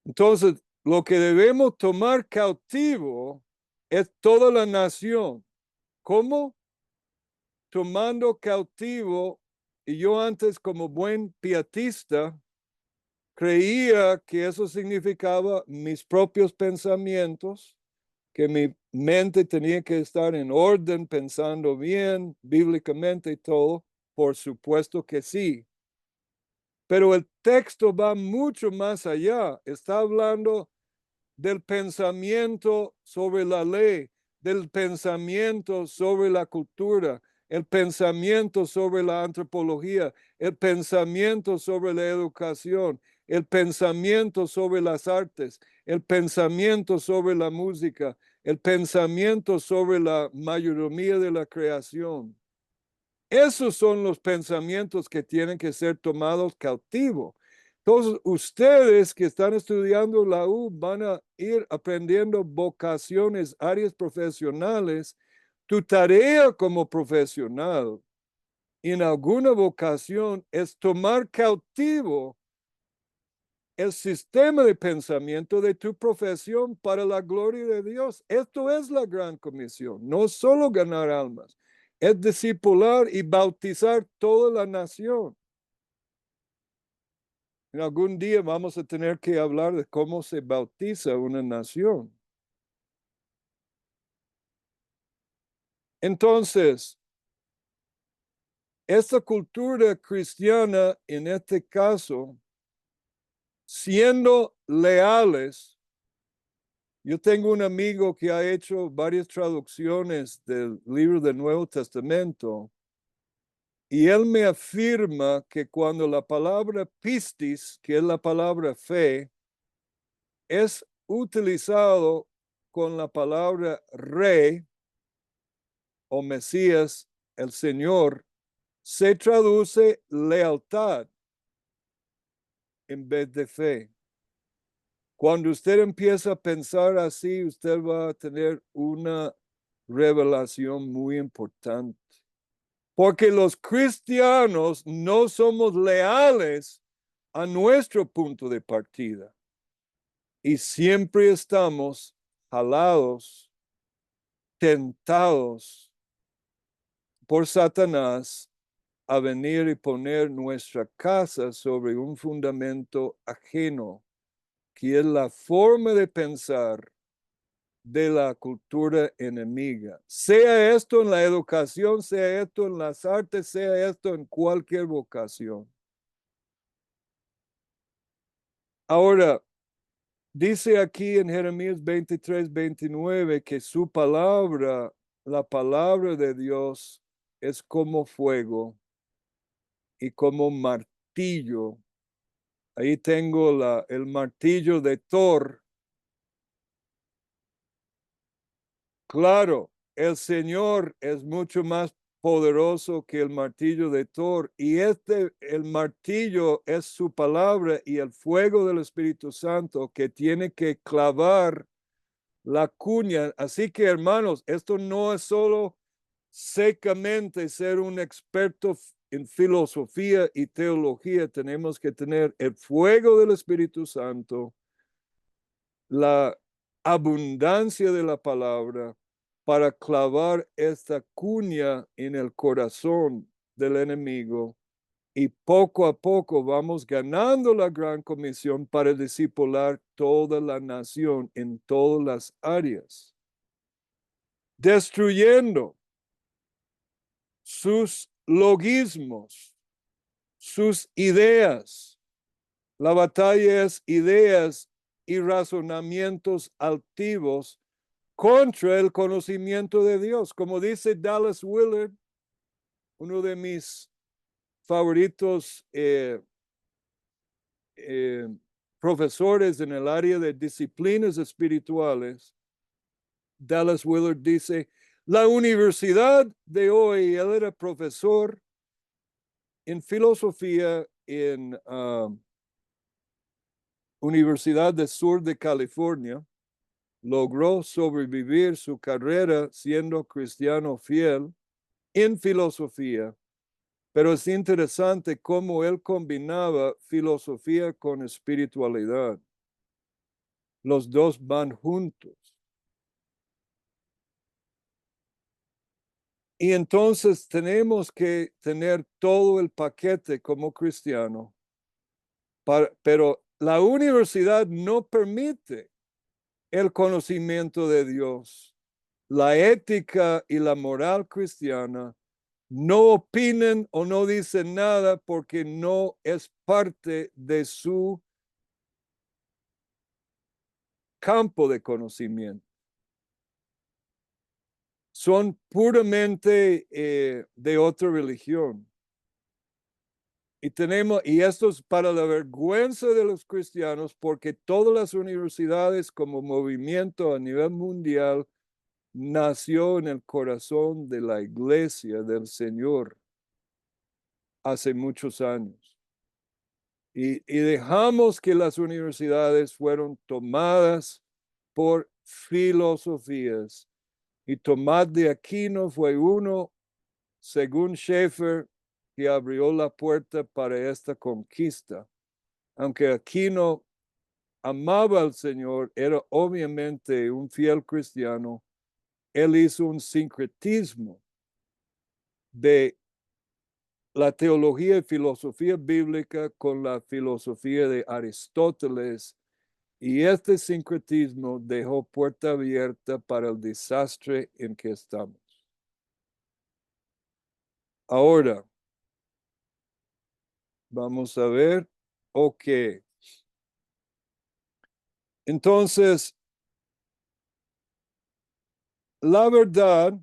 Entonces, lo que debemos tomar cautivo es toda la nación. ¿Cómo? Tomando cautivo, y yo antes como buen pietista creía que eso significaba mis propios pensamientos, que mi mente tenía que estar en orden, pensando bien, bíblicamente y todo. Por supuesto que sí. Pero el texto va mucho más allá. Está hablando del pensamiento sobre la ley, del pensamiento sobre la cultura, el pensamiento sobre la antropología, el pensamiento sobre la educación, el pensamiento sobre las artes, el pensamiento sobre la música, el pensamiento sobre la mayordomía de la creación. Esos son los pensamientos que tienen que ser tomados cautivos. Entonces, ustedes que están estudiando la U van a ir aprendiendo vocaciones, áreas profesionales, Tu tarea como profesional en alguna vocación es tomar cautivo el sistema de pensamiento de tu profesión para la gloria de Dios. Esto es la gran comisión, no solo ganar almas, es discipular y bautizar toda la nación. En algún día vamos a tener que hablar de cómo se bautiza una nación. Entonces, esta cultura cristiana, en este caso, siendo leales, yo tengo un amigo que ha hecho varias traducciones del libro del Nuevo Testamento y él me afirma que cuando la palabra pistis, que es la palabra fe, es utilizado con la palabra rey o Mesías, el Señor, se traduce lealtad en vez de fe. Cuando usted empieza a pensar así, usted va a tener una revelación muy importante. Porque los cristianos no somos leales a nuestro punto de partida. Y siempre estamos jalados, tentados por Satanás a venir y poner nuestra casa sobre un fundamento ajeno, que es la forma de pensar de la cultura enemiga. Sea esto en la educación, sea esto en las artes, sea esto en cualquier vocación. Ahora, dice aquí en Jeremías 23:29 que su palabra, la palabra de Dios, es como fuego y como martillo. Ahí tengo el martillo de Thor. Claro, el Señor es mucho más poderoso que el martillo de Thor y el martillo es su palabra y el fuego del Espíritu Santo que tiene que clavar la cuña. Así que, hermanos, esto no es solo secamente ser un experto en filosofía y teología. Tenemos que tener el fuego del Espíritu Santo, la abundancia de la palabra para clavar esta cuña en el corazón del enemigo. Y poco a poco vamos ganando la gran comisión para discipular toda la nación en todas las áreas, destruyendo sus logismos, sus ideas. La batalla es ideas y razonamientos altivos contra el conocimiento de Dios. Como dice Dallas Willard, uno de mis favoritos profesores en el área de disciplinas espirituales, Dallas Willard dice, la universidad de hoy, él era profesor en filosofía en Universidad del Sur de California, logró sobrevivir su carrera siendo cristiano fiel en filosofía, pero es interesante cómo él combinaba filosofía con espiritualidad. Los dos van juntos. Y entonces tenemos que tener todo el paquete como cristiano, pero la universidad no permite el conocimiento de Dios. La ética y la moral cristiana no opinan o no dicen nada porque no es parte de su campo de conocimiento. Son puramente de otra religión. Y esto es para la vergüenza de los cristianos, porque todas las universidades como movimiento a nivel mundial nació en el corazón de la iglesia del Señor hace muchos años. Y dejamos que las universidades fueron tomadas por filosofías Y Tomás de Aquino fue uno, según Schaeffer, que abrió la puerta para esta conquista. Aunque Aquino amaba al Señor, era obviamente un fiel cristiano, él hizo un sincretismo de la teología y filosofía bíblica con la filosofía de Aristóteles, y este sincretismo dejó puerta abierta para el desastre en que estamos. Ahora, vamos a ver, ok. Entonces, la verdad,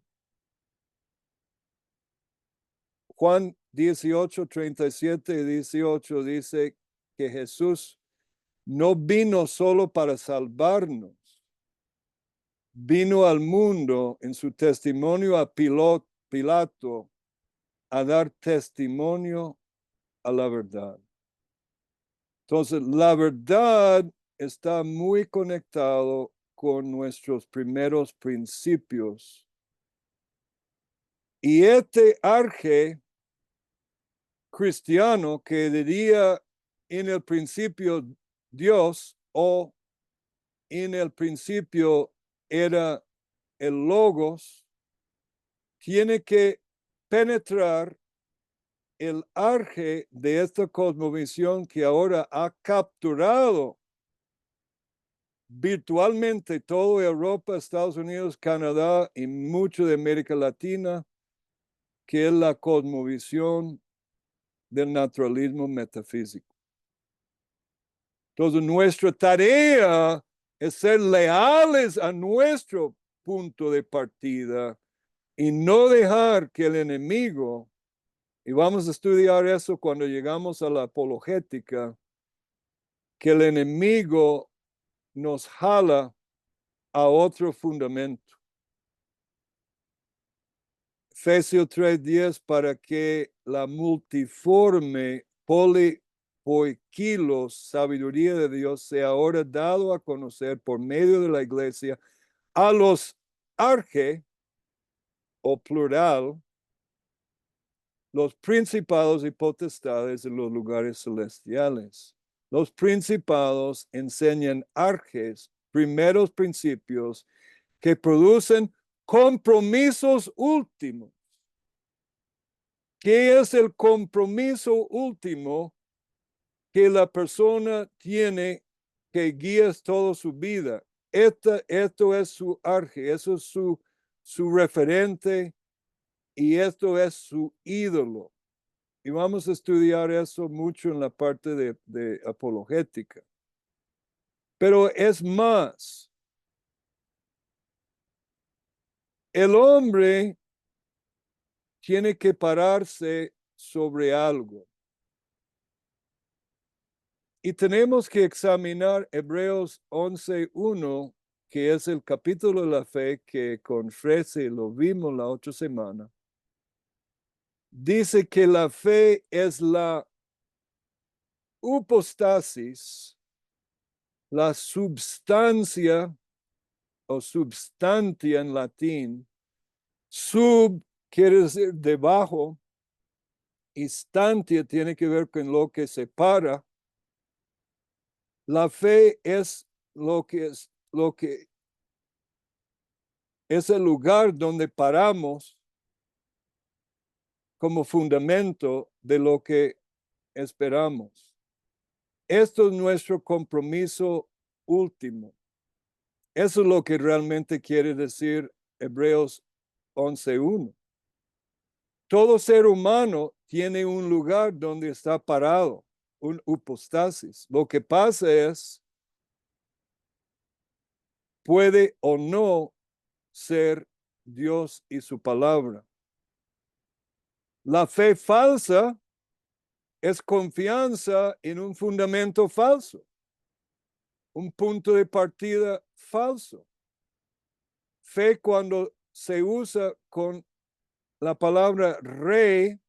Juan 18, 37 y 18 dice que Jesús no vino solo para salvarnos, vino al mundo en su testimonio a Pilato a dar testimonio a la verdad. Entonces, la verdad está muy conectado con nuestros primeros principios. Y este arge cristiano que diría en el principio Dios o en el principio era el logos, tiene que penetrar el arge de esta cosmovisión que ahora ha capturado virtualmente toda Europa, Estados Unidos, Canadá y mucho de América Latina, que es la cosmovisión del naturalismo metafísico. Entonces, nuestra tarea es ser leales a nuestro punto de partida y no dejar que el enemigo, y vamos a estudiar eso cuando llegamos a la apologética, que el enemigo nos jala a otro fundamento. Efesios 3:10, para que la multiforme polipoikilos sabiduría de Dios sea ahora dado a conocer por medio de la iglesia a los arge, o plural, los principados y potestades en los lugares celestiales. Los principados enseñan arges, primeros principios, que producen compromisos últimos. ¿Qué es el compromiso último que la persona tiene que guía toda su vida? Esto es su arge, eso es su referente y esto es su ídolo. Y vamos a estudiar eso mucho en la parte de apologética. Pero es más, el hombre tiene que pararse sobre algo. Y tenemos que examinar Hebreos 11:1, que es el capítulo de la fe que con Frese lo vimos la otra semana. Dice que la fe es la hypostasis, la substancia o substantia en latín. Sub quiere decir debajo, y stantia tiene que ver con lo que separa. La fe es lo que es el lugar donde paramos como fundamento de lo que esperamos. Esto es nuestro compromiso último. Eso es lo que realmente quiere decir Hebreos 11:1. Todo ser humano tiene un lugar donde está parado, un hypostasis. Lo que pasa es, puede o no ser Dios y su palabra. La fe falsa es confianza en un fundamento falso, un punto de partida falso. Fe, cuando se usa con la palabra rey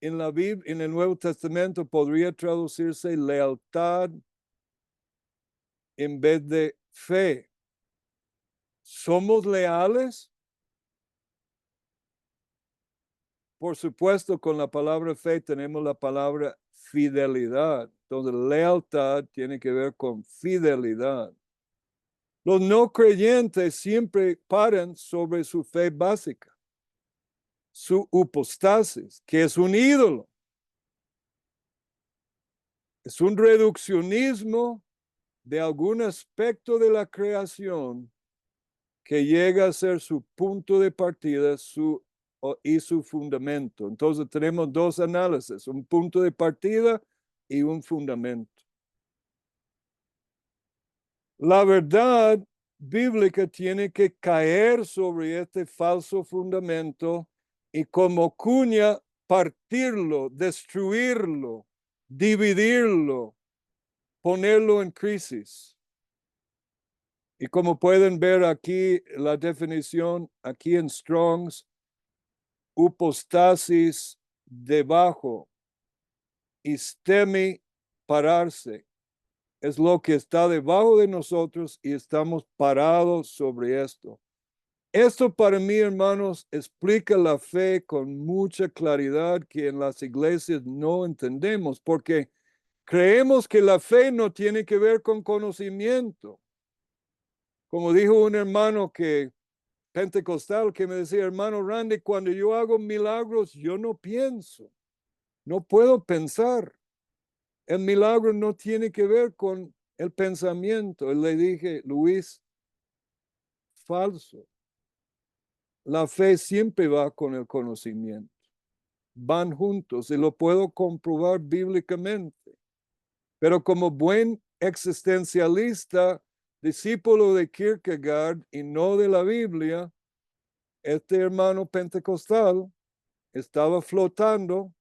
en la Biblia, en el Nuevo Testamento, podría traducirse lealtad en vez de fe. ¿Somos leales por supuesto, con la palabra fe tenemos la palabra fidelidad. Entonces, lealtad tiene que ver con fidelidad. Los no creyentes siempre paran sobre su fe básica, su hipostasis, que es un ídolo. Es un reduccionismo de algún aspecto de la creación que llega a ser su punto de partida y su fundamento. Entonces tenemos dos análisis, un punto de partida y un fundamento. La verdad bíblica tiene que caer sobre este falso fundamento y como cuña partirlo, destruirlo, dividirlo, ponerlo en crisis. Y como pueden ver aquí la definición, aquí en Strong's, hipostasis debajo, istemi, pararse, es lo que está debajo de nosotros y estamos parados sobre esto. Esto para mí, hermanos, explica la fe con mucha claridad que en las iglesias no entendemos, porque creemos que la fe no tiene que ver con conocimiento. Como dijo un hermano pentecostal que me decía, hermano Randy, cuando yo hago milagros, yo no pienso, no puedo pensar. El milagro no tiene que ver con el pensamiento. Le dije, Luis, falso. La fe siempre va con el conocimiento. Van juntos y lo puedo comprobar bíblicamente. Pero como buen existencialista, discípulo de Kierkegaard y no de la Biblia, este hermano pentecostal estaba flotando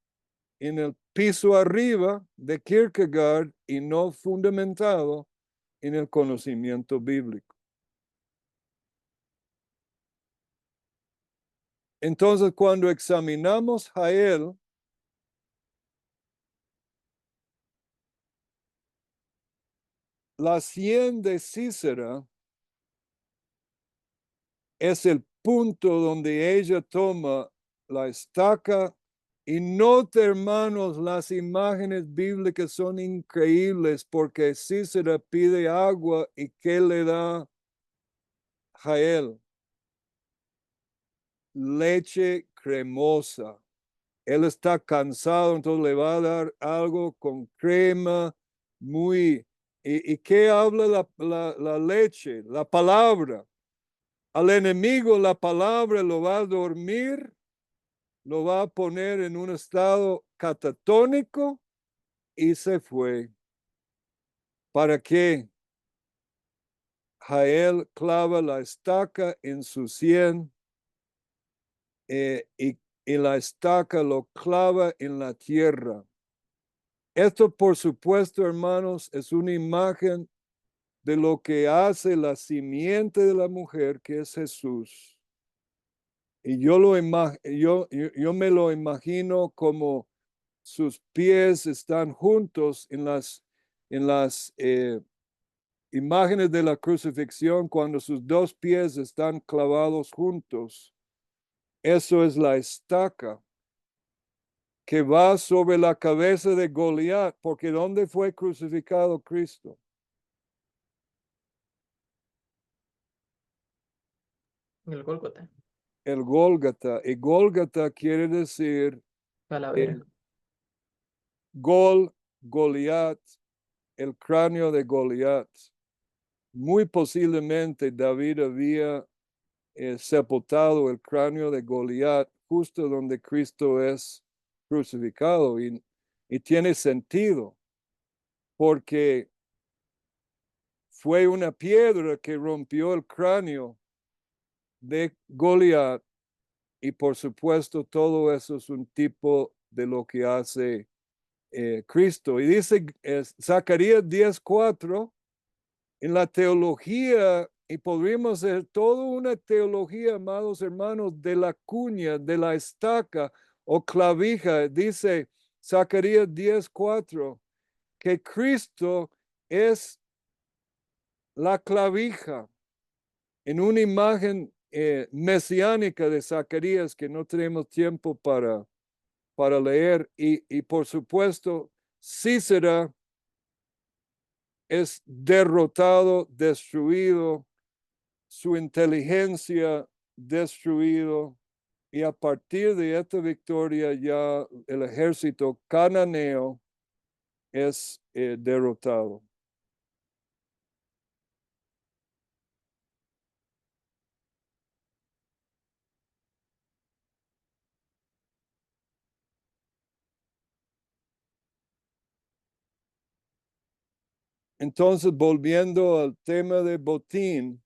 en el piso arriba de Kierkegaard y no fundamentado en el conocimiento bíblico. Entonces, cuando examinamos a él, la 100 de Cícera es el punto donde ella toma la estaca y nota, hermanos, las imágenes bíblicas son increíbles porque Cícera pide agua y ¿qué le da Jael? Leche cremosa. Él está cansado, entonces le va a dar algo con crema, muy... ¿Y qué habla la leche? La palabra. Al enemigo la palabra lo va a dormir, lo va a poner en un estado catatónico y se fue. ¿Para qué? Jael clava la estaca en su sien y la estaca lo clava en la tierra. Esto, por supuesto, hermanos, es una imagen de lo que hace la simiente de la mujer, que es Jesús. Y yo me lo imagino como sus pies están juntos en las imágenes de la crucifixión, cuando sus dos pies están clavados juntos. Eso es la estaca que va sobre la cabeza de Goliat, porque ¿dónde fue crucificado Cristo? El Gólgota, El Gólgata. Y Gólgata quiere decir Calavera. Goliat, el cráneo de Goliat. Muy posiblemente David había sepultado el cráneo de Goliat justo donde Cristo es crucificado y tiene sentido porque fue una piedra que rompió el cráneo de Goliat y por supuesto todo eso es un tipo de lo que hace Cristo. Y dice Zacarías 10:4, en la teología, y podríamos hacer toda una teología, amados hermanos, de la cuña, de la estaca o clavija, dice Zacarías 10:4, que Cristo es la clavija en una imagen mesiánica de Zacarías que no tenemos tiempo para leer. Y por supuesto, Cícera es derrotado, destruido, su inteligencia destruido. Y a partir de esta victoria ya el ejército cananeo es derrotado. Entonces, volviendo al tema de botín,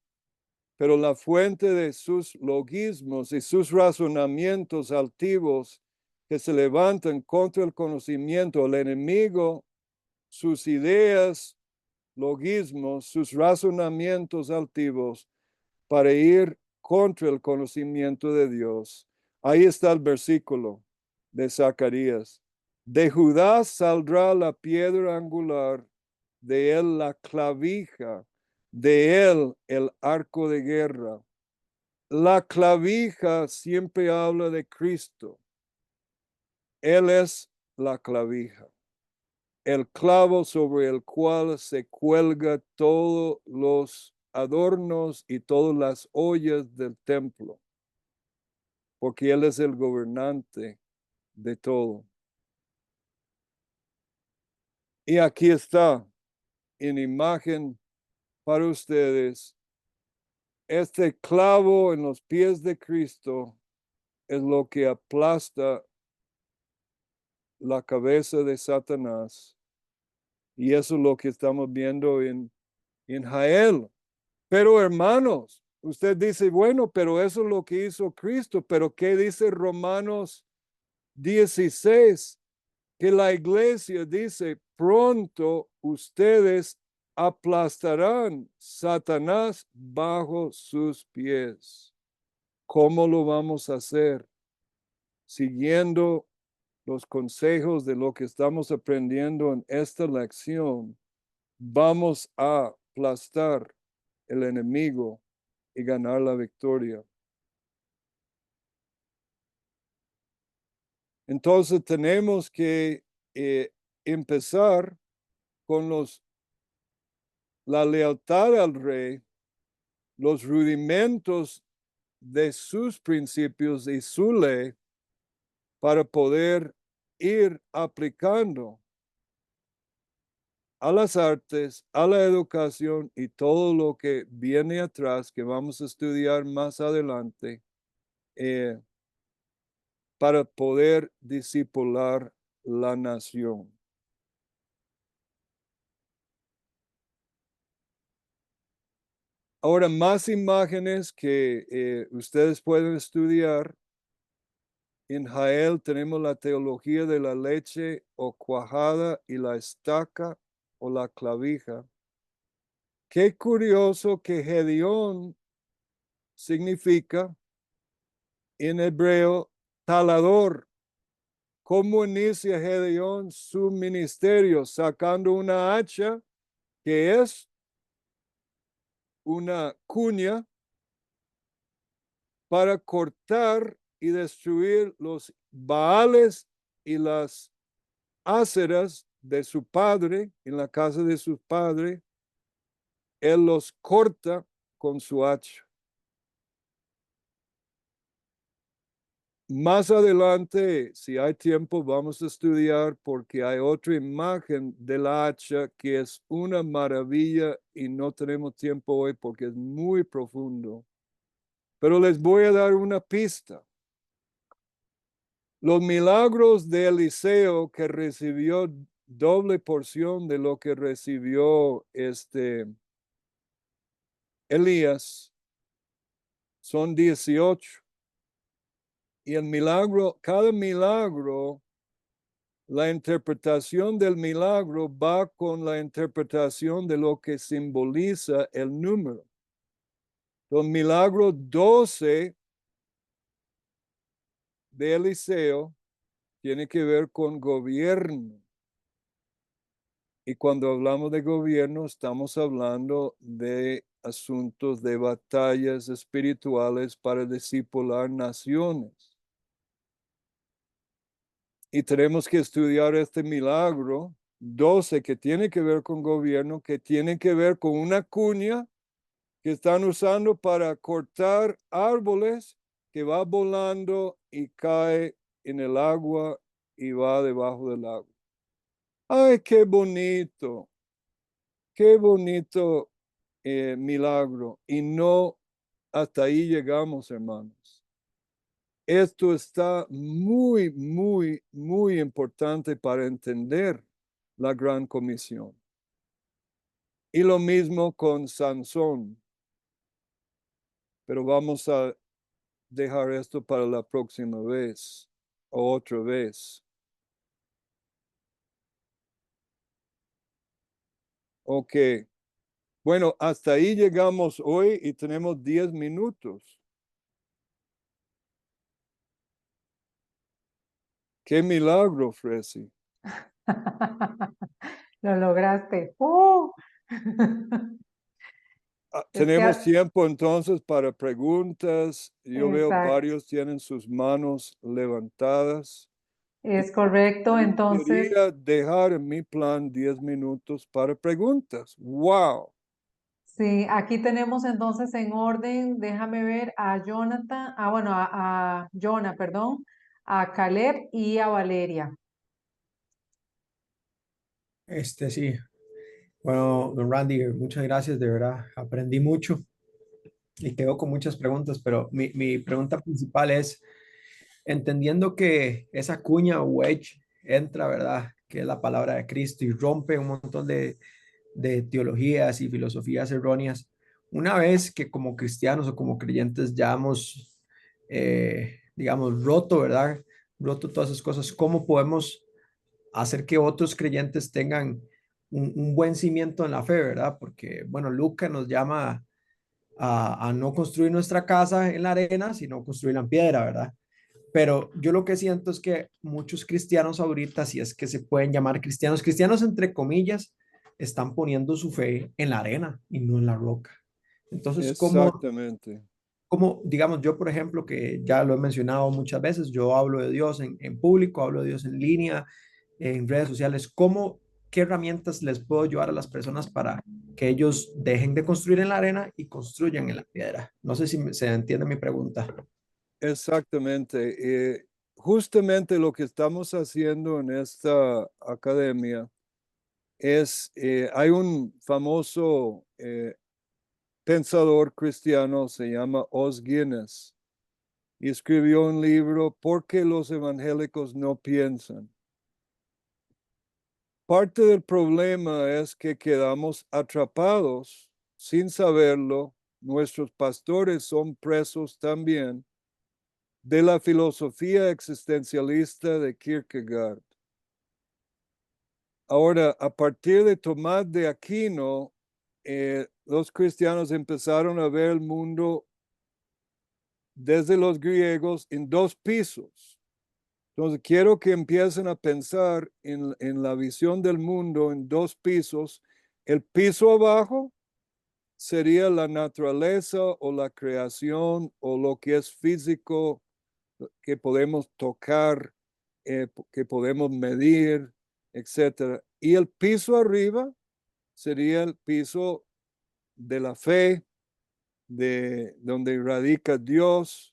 pero la fuente de sus logismos y sus razonamientos altivos que se levantan contra el conocimiento, el enemigo, sus ideas, logismos, sus razonamientos altivos para ir contra el conocimiento de Dios. Ahí está el versículo de Zacarías. De Judá saldrá la piedra angular, de él la clavija, de él el arco de guerra. La clavija siempre habla de Cristo. Él es la clavija, el clavo sobre el cual se cuelga todos los adornos y todas las ollas del templo, porque Él es el gobernante de todo. Y aquí está en imagen para ustedes, este clavo en los pies de Cristo es lo que aplasta la cabeza de Satanás. Y eso es lo que estamos viendo en Jael. Pero hermanos, usted dice, bueno, pero eso es lo que hizo Cristo. Pero ¿qué dice Romanos 16? Que la iglesia dice, pronto ustedes aplastarán Satanás bajo sus pies. ¿Cómo lo vamos a hacer? Siguiendo los consejos de lo que estamos aprendiendo en esta lección, vamos a aplastar el enemigo y ganar la victoria. Entonces tenemos que empezar con la lealtad al rey, los rudimentos de sus principios y su ley para poder ir aplicando a las artes, a la educación y todo lo que viene atrás, que vamos a estudiar más adelante, para poder discipular la nación. Ahora, más imágenes que ustedes pueden estudiar. En Jael tenemos la teología de la leche o cuajada y la estaca o la clavija. Qué curioso que Gedeón significa en hebreo talador. ¿Cómo inicia Gedeón su ministerio? Sacando una hacha que es una cuña para cortar y destruir los baales y las áceras de su padre, en la casa de su padre. Él los corta con su hacha. Más adelante, si hay tiempo, vamos a estudiar porque hay otra imagen de la hacha que es una maravilla y no tenemos tiempo hoy porque es muy profundo. Pero les voy a dar una pista. Los milagros de Eliseo, que recibió doble porción de lo que recibió Elías, son 18. Y el milagro, cada milagro, la interpretación del milagro va con la interpretación de lo que simboliza el número. Los milagros 12 de Eliseo tiene que ver con gobierno. Y cuando hablamos de gobierno, estamos hablando de asuntos de batallas espirituales para discipular naciones. Y tenemos que estudiar este milagro 12 que tiene que ver con gobierno, que tiene que ver con una cuña que están usando para cortar árboles que va volando y cae en el agua y va debajo del agua. ¡Ay, qué bonito milagro! Y no hasta ahí llegamos, hermanos. Esto está muy, muy, muy importante para entender la gran comisión. Y lo mismo con Sansón. Pero vamos a dejar esto para la próxima vez o otra vez. Ok. Bueno, hasta ahí llegamos hoy y tenemos 10 minutos. ¡Qué milagro, Fresi! Lo lograste. Es que Tenemos tiempo entonces para preguntas. Yo veo exacto, varios tienen sus manos levantadas. es correcto. Yo Entonces, quería dejar en mi plan 10 minutos para preguntas. ¡Wow! sí, aquí tenemos entonces en orden, déjame ver a Jonathan, bueno, a Jonah, perdón, a Caleb y a Valeria. Sí. Bueno, don Randy, muchas gracias, de verdad. Aprendí mucho y quedo con muchas preguntas, pero mi pregunta principal es, entendiendo que esa cuña o wedge entra, ¿verdad? Que es la palabra de Cristo y rompe un montón de teologías y filosofías erróneas. Una vez que como cristianos o como creyentes ya hemos, digamos, roto, ¿verdad? Roto todas esas cosas, ¿cómo podemos hacer que otros creyentes tengan un buen cimiento en la fe, ¿verdad? Porque, bueno, Lucas nos llama a no construir nuestra casa en la arena, sino construirla en piedra, ¿verdad? Pero yo lo que siento es que muchos cristianos ahorita, si es que se pueden llamar cristianos, cristianos entre comillas, están poniendo su fe en la arena y no en la roca. Entonces, Exactamente. digamos, yo, por ejemplo, que ya lo he mencionado muchas veces, yo hablo de Dios en público, hablo de Dios en línea, en redes sociales, qué herramientas les puedo llevar a las personas para que ellos dejen de construir en la arena y construyan en la piedra? No sé si se entiende mi pregunta. Exactamente. Justamente lo que estamos haciendo en esta academia es, hay un famoso pensador cristiano, se llama Os Guinness, y escribió un libro, ¿Por qué los evangélicos no piensan? Parte del problema es que quedamos atrapados sin saberlo. Nuestros pastores son presos también de la filosofía existencialista de Kierkegaard. Ahora, a partir de Tomás de Aquino, los cristianos empezaron a ver el mundo desde los griegos en dos pisos. Entonces, quiero que empiecen a pensar en la visión del mundo en dos pisos. El piso abajo sería la naturaleza o la creación o lo que es físico, que podemos tocar, que podemos medir, etcétera. Y el piso arriba sería el piso de la fe, de donde radica Dios.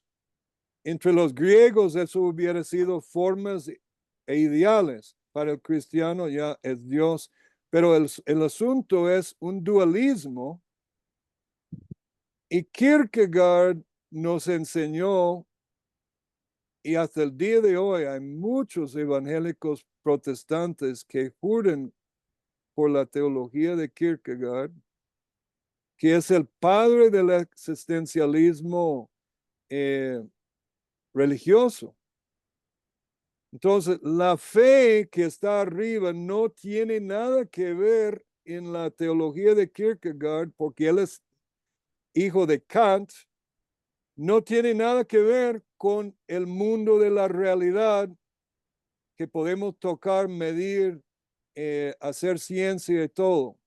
Entre los griegos eso hubiera sido formas e ideales. Para el cristiano ya es Dios. Pero el asunto es un dualismo. Y Kierkegaard nos enseñó, y hasta el día de hoy hay muchos evangélicos protestantes que juran por la teología de Kierkegaard, que es el padre del existencialismo religioso. Entonces, la fe que está arriba no tiene nada que ver en la teología de Kierkegaard, porque él es hijo de Kant, no tiene nada que ver con el mundo de la realidad que podemos tocar, medir, hacer ciencia y todo.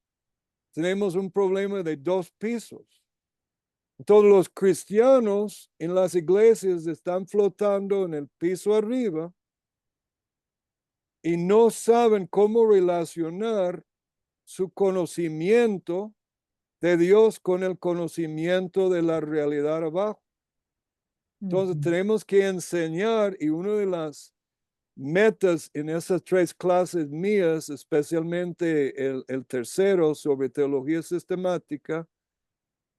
tenemos un problema de 2 pisos. Todos los cristianos en las iglesias están flotando en el piso arriba y no saben cómo relacionar su conocimiento de Dios con el conocimiento de la realidad abajo. Entonces Ujú. tenemos que enseñar, y una de las metas en esas 3 clases mías, especialmente el tercero sobre teología sistemática,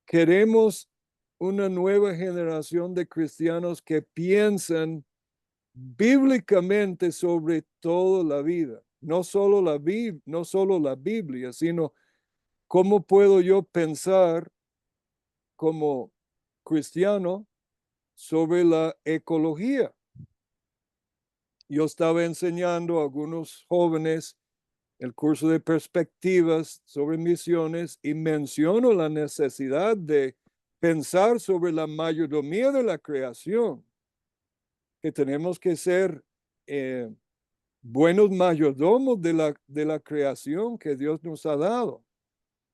queremos una nueva generación de cristianos que piensan bíblicamente sobre toda la vida, no solo la Biblia, sino cómo puedo yo pensar como cristiano sobre la ecología. Yo estaba enseñando a algunos jóvenes el curso de perspectivas sobre misiones y menciono la necesidad de pensar sobre la mayordomía de la creación, que tenemos que ser buenos mayordomos de la creación que Dios nos ha dado.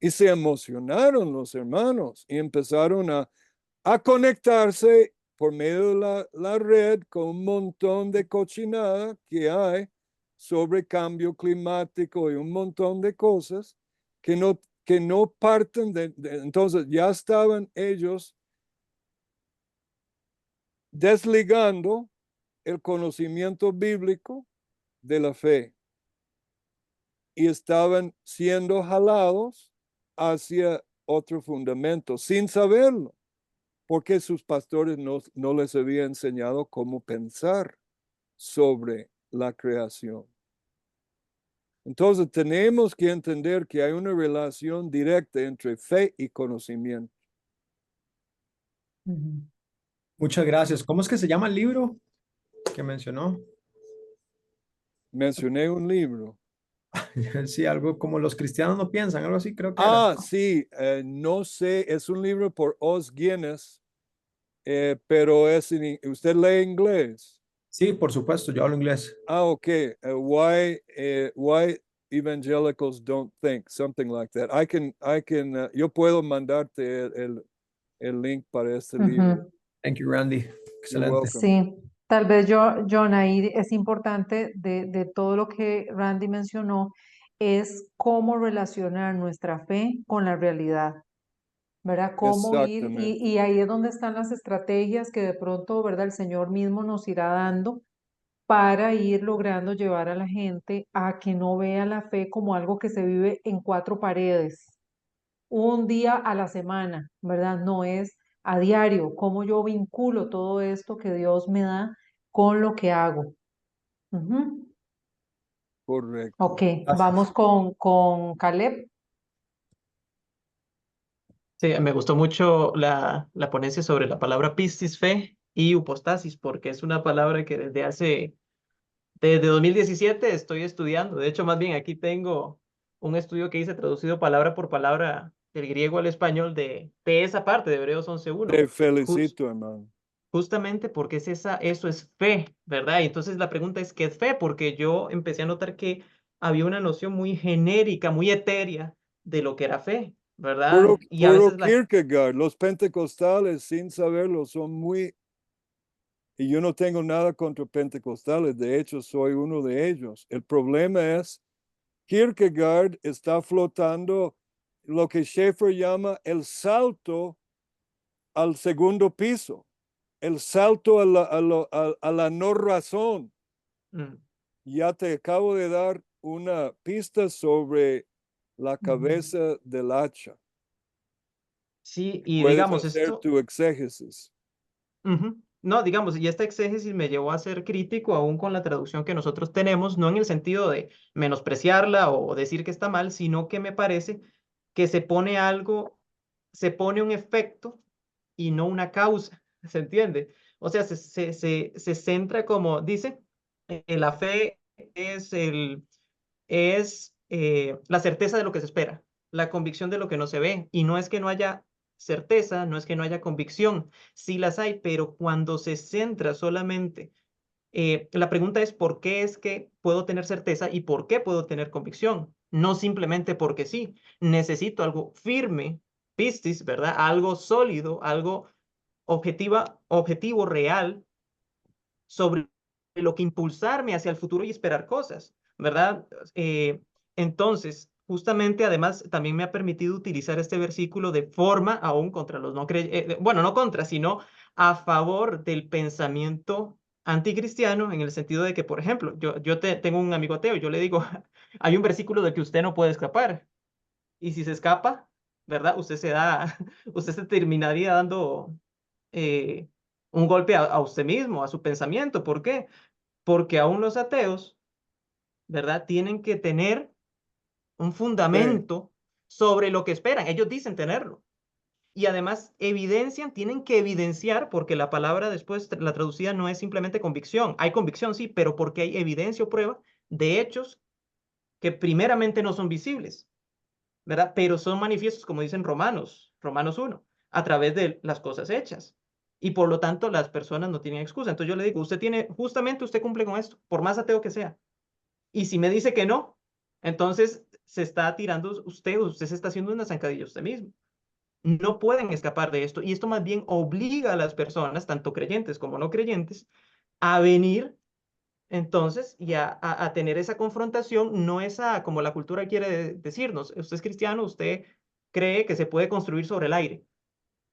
Y se emocionaron los hermanos y empezaron a conectarse por medio de la red con un montón de cochinada que hay sobre cambio climático y un montón de cosas que no parten entonces ya estaban ellos desligando el conocimiento bíblico de la fe y estaban siendo jalados hacia otro fundamento sin saberlo, porque sus pastores no les habían enseñado cómo pensar sobre la creación. Entonces tenemos que entender que hay una relación directa entre fe y conocimiento. Ujú. Muchas gracias. ¿Cómo es que se llama el libro que mencionó? Mencioné un libro. Sí, algo como Los cristianos no piensan, algo así creo que era. Sí, no sé, es un libro por Os Guinness, pero ¿usted lee inglés? Sí, por supuesto, yo hablo inglés. Ok. Why evangelicals don't think, something like that. Yo puedo mandarte el link para este libro. Ujú. Thank you, Randy. You're Excelente. welcome. Sí, tal vez John, ahí es importante de todo lo que Randy mencionó, es cómo relacionar nuestra fe con la realidad, ¿verdad? Cómo ir, Exactamente. y ahí es donde están las estrategias que de pronto, ¿verdad? El Señor mismo nos irá dando para ir logrando llevar a la gente a que no vea la fe como algo que se vive en 4 paredes, un día a la semana, ¿verdad? No es a diario, cómo yo vinculo todo esto que Dios me da con lo que hago. Ujú. Correcto. Ok, Gracias. vamos con Caleb. Sí, me gustó mucho la ponencia sobre la palabra pistis, fe y upostasis, porque es una palabra que desde 2017 estoy estudiando. De hecho, más bien aquí tengo un estudio que hice traducido palabra por palabra del griego al español de esa parte de Hebreos 11:1. Te felicito, hermano. Justamente porque eso es fe, ¿verdad? Y entonces la pregunta es, ¿qué es fe? Porque yo empecé a notar que había una noción muy genérica, muy etérea de lo que era fe, ¿verdad? Y a Puro veces Kierkegaard, los pentecostales sin saberlo son y yo no tengo nada contra pentecostales, de hecho soy uno de ellos. El problema es, Kierkegaard está flotando lo que Schaeffer llama el salto al segundo piso, el salto a la no razón. mm, Ya te acabo de dar una pista sobre la cabeza del hacha. sí, y Puedes digamos hacer esto, tu exégesis. no, digamos, y esta exégesis me llevó a ser crítico aún con la traducción que nosotros tenemos, no en el sentido de menospreciarla o decir que está mal, sino que me parece que se pone un efecto y no una causa, ¿se entiende? O sea, se centra como dice, la fe es la certeza de lo que se espera, la convicción de lo que no se ve. Y no es que no haya certeza, no es que no haya convicción, sí las hay, pero cuando se centra solamente, la pregunta es ¿por qué es que puedo tener certeza y por qué puedo tener convicción? no simplemente porque sí. Necesito algo firme, pistis, ¿verdad? Algo sólido, algo objetivo, real, sobre lo que impulsarme hacia el futuro y esperar cosas, ¿verdad? Entonces, justamente, además, también me ha permitido utilizar este versículo de forma aún contra los no creyentes, bueno, no contra, sino a favor del pensamiento anticristiano, en el sentido de que, por ejemplo, tengo un amigo ateo, yo le digo, hay un versículo de que usted no puede escapar, y si se escapa, ¿verdad? Usted se terminaría dando eh, un golpe a usted mismo, a su pensamiento. ¿Por qué? Porque aún los ateos, ¿verdad? Tienen que tener un Sí, fundamento sobre lo que esperan. Ellos dicen tenerlo. Y además tienen que evidenciar, porque la palabra después, la traducida no es simplemente convicción. Hay convicción, sí, pero porque hay evidencia o prueba de hechos que primeramente no son visibles, ¿verdad? Pero son manifiestos, como dicen Romanos 1, a través de las cosas hechas. Y por lo tanto, las personas no tienen excusa. Entonces yo le digo, justamente usted cumple con esto, por más ateo que sea. Y si me dice que no, entonces se está tirando usted se está haciendo una zancadilla usted mismo. No pueden escapar de esto. Y esto más bien obliga a las personas, tanto creyentes como no creyentes, a venir entonces y a tener esa confrontación, no esa como la cultura quiere decirnos. Usted es cristiano, usted cree que se puede construir sobre el aire,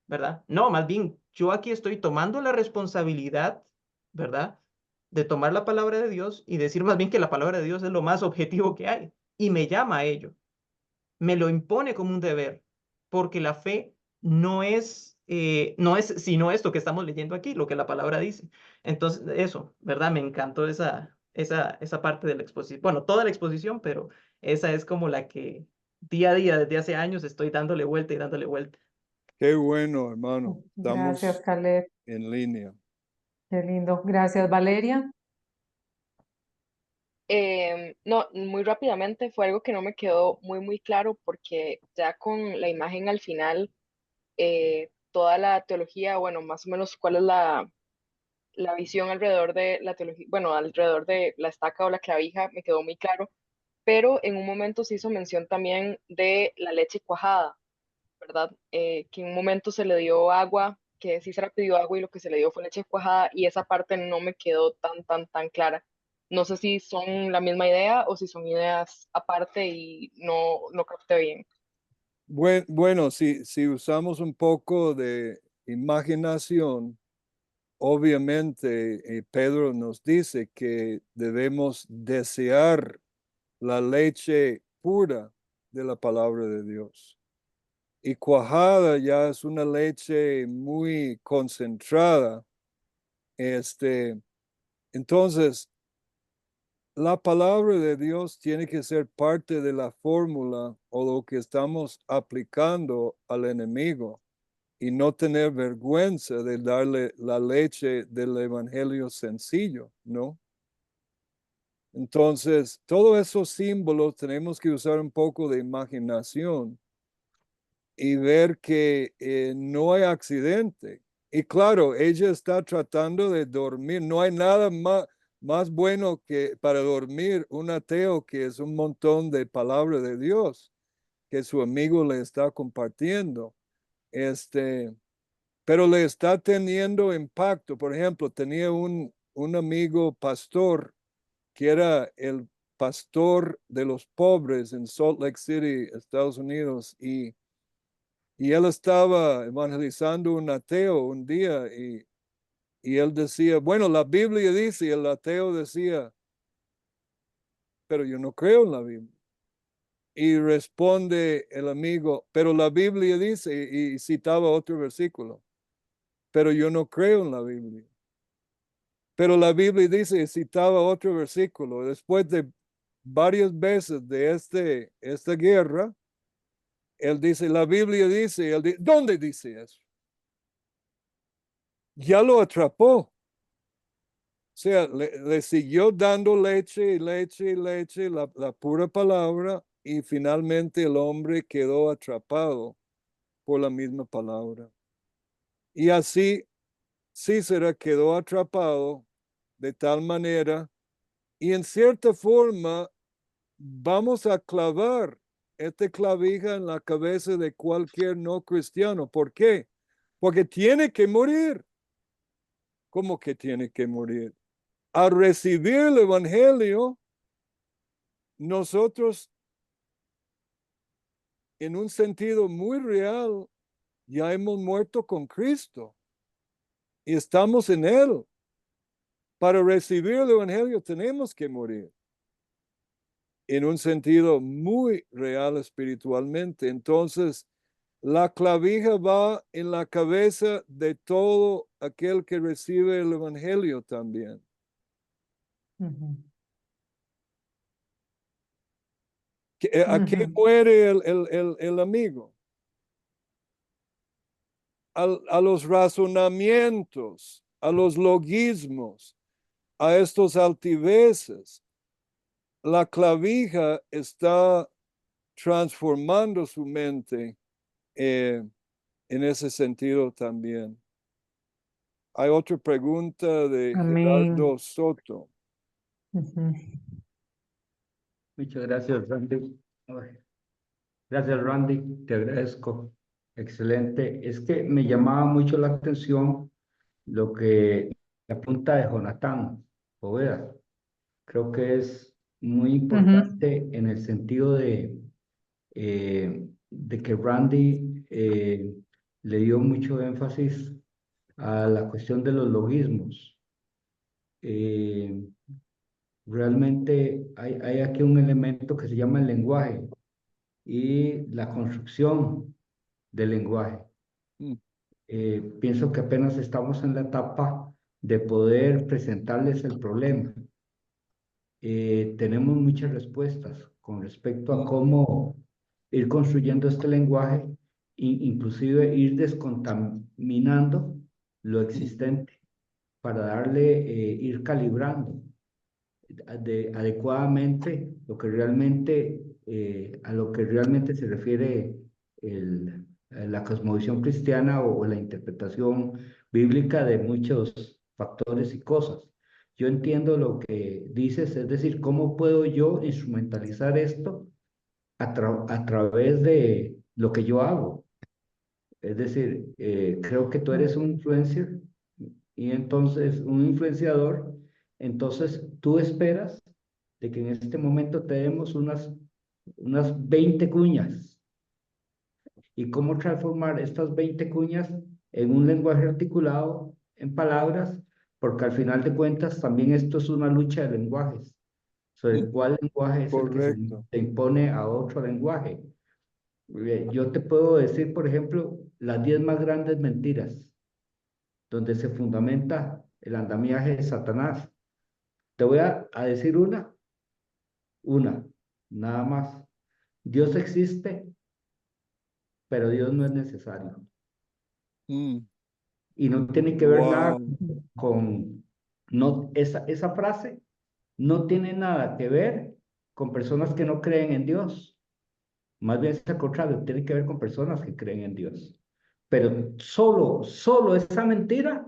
¿verdad? No, más bien, yo aquí estoy tomando la responsabilidad, ¿verdad? De tomar la palabra de Dios y decir más bien que la palabra de Dios es lo más objetivo que hay y me llama a ello, me lo impone como un deber, porque la fe no es sino esto que estamos leyendo aquí, lo que la palabra dice. Entonces, eso, ¿verdad? Me encantó esa parte de la exposición, bueno, toda la exposición, pero esa es como la que día a día, desde hace años, estoy dándole vuelta y dándole vuelta. qué bueno, hermano. Gracias, Estamos Caleb. en línea. Qué lindo. Gracias, Valeria. No, muy rápidamente fue algo que no me quedó muy claro porque ya con la imagen al final, toda la teología, bueno, más o menos cuál es la visión alrededor de la teología, bueno, alrededor de la estaca o la clavija, me quedó muy claro, pero en un momento se hizo mención también de la leche cuajada, ¿verdad? Que en un momento se le dio agua, que sí se le pidió agua y lo que se le dio fue leche cuajada y esa parte no me quedó tan clara. No sé si son la misma idea o si son ideas aparte y no capté bien. Bueno, si usamos un poco de imaginación, obviamente Pedro nos dice que debemos desear la leche pura de la palabra de Dios. Y cuajada ya es una leche muy concentrada. Entonces, la palabra de Dios tiene que ser parte de la fórmula o lo que estamos aplicando al enemigo y no tener vergüenza de darle la leche del evangelio sencillo, ¿no? Entonces, todos esos símbolos tenemos que usar un poco de imaginación y ver que no hay accidente. Y claro, ella está tratando de dormir. No hay nada más bueno que para dormir un ateo que es un montón de palabra de Dios que su amigo le está compartiendo. Pero le está teniendo impacto. Por ejemplo, tenía un amigo pastor que era el pastor de los pobres en Salt Lake City, Estados Unidos, y él estaba evangelizando un ateo un día y él decía, bueno, la Biblia dice, y el ateo decía, pero yo no creo en la Biblia. Y responde el amigo, pero la Biblia dice, y citaba otro versículo, pero yo no creo en la Biblia. Pero la Biblia dice, y citaba otro versículo, después de varias veces de esta guerra, él dice, la Biblia dice, ¿dónde dice eso? Ya lo atrapó. O sea, le siguió dando leche y leche y leche, la pura palabra, y finalmente el hombre quedó atrapado por la misma palabra. Y así Cícera quedó atrapado de tal manera, y en cierta forma vamos a clavar esta clavija en la cabeza de cualquier no cristiano. ¿Por qué? Porque tiene que morir. ¿Cómo que tiene que morir? Al recibir el evangelio, nosotros, en un sentido muy real, ya hemos muerto con Cristo y estamos en Él. Para recibir el evangelio tenemos que morir. En un sentido muy real espiritualmente. Entonces, la clavija va en la cabeza de todo aquel que recibe el evangelio también. Ujú, ¿A qué ujú, muere el amigo? A los razonamientos, a los logismos, a estos altiveces. La clavija está transformando su mente en ese sentido también. Hay otra pregunta de Amén. Gerardo Soto. Ujú. Muchas gracias, Randy. Ay, gracias, Randy. Te agradezco. Excelente. Es que me llamaba mucho la atención lo que la punta de Jonatán Poveda. Creo que es muy importante en el sentido de que Randy le dio mucho énfasis a la cuestión de los logismos. Realmente hay aquí un elemento que se llama el lenguaje y la construcción del lenguaje. Mm, Pienso que apenas estamos en la etapa de poder presentarles el problema. Tenemos muchas respuestas con respecto a cómo ir construyendo este lenguaje e inclusive ir descontaminando lo existente para darle, ir calibrando adecuadamente lo que realmente, a lo que realmente se refiere la cosmovisión cristiana o la interpretación bíblica de muchos factores y cosas. Yo entiendo lo que dices, es decir, ¿cómo puedo yo instrumentalizar esto a través de lo que yo hago? Es decir, creo que tú eres un influencer y entonces un influenciador, entonces tú esperas de que en este momento te demos unas 20 cuñas y cómo transformar estas 20 cuñas en un lenguaje articulado, en palabras, porque al final de cuentas también esto es una lucha de lenguajes, sobre cuál lenguaje es el que correcto. se impone a otro lenguaje. Yo te puedo decir, por ejemplo, las 10 más grandes mentiras, donde se fundamenta el andamiaje de Satanás. Te voy a decir una, nada más. Dios existe, pero Dios no es necesario. Mm, Y no tiene que ver nada wow. con, no, esa frase no tiene nada que ver con personas que no creen en Dios. Más bien es al contrario, tiene que ver con personas que creen en Dios. Pero solo esa mentira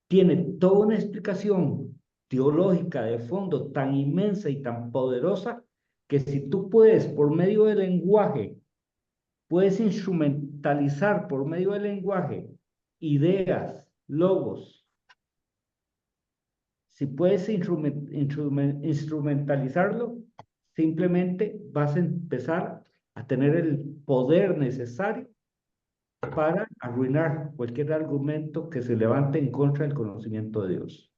tiene toda una explicación teológica de fondo tan inmensa y tan poderosa que si tú puedes, por medio del lenguaje, puedes instrumentalizar por medio del lenguaje ideas, logos, si puedes instrumentalizarlo, simplemente vas a empezar a tener el poder necesario para arruinar cualquier argumento que se levante en contra del conocimiento de Dios.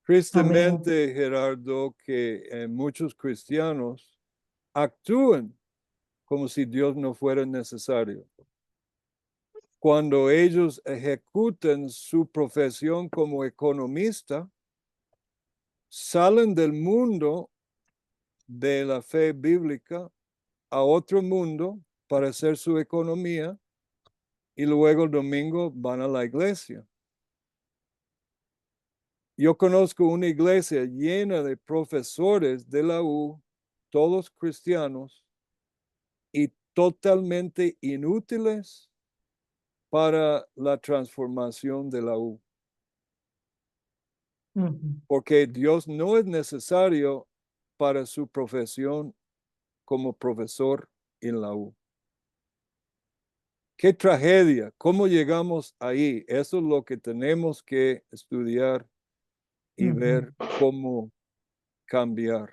Tristemente, Gerardo, que muchos cristianos actúan como si Dios no fuera necesario. Cuando ellos ejecutan su profesión como economista, salen del mundo de la fe bíblica a otro mundo para hacer su economía y luego el domingo van a la iglesia. Yo conozco una iglesia llena de profesores de la U, todos cristianos, y totalmente inútiles para la transformación de la U. Ujú. porque Dios no es necesario para su profesión como profesor en la U. Qué tragedia, ¿cómo llegamos ahí? Eso es lo que tenemos que estudiar y Ujú. ver cómo cambiar.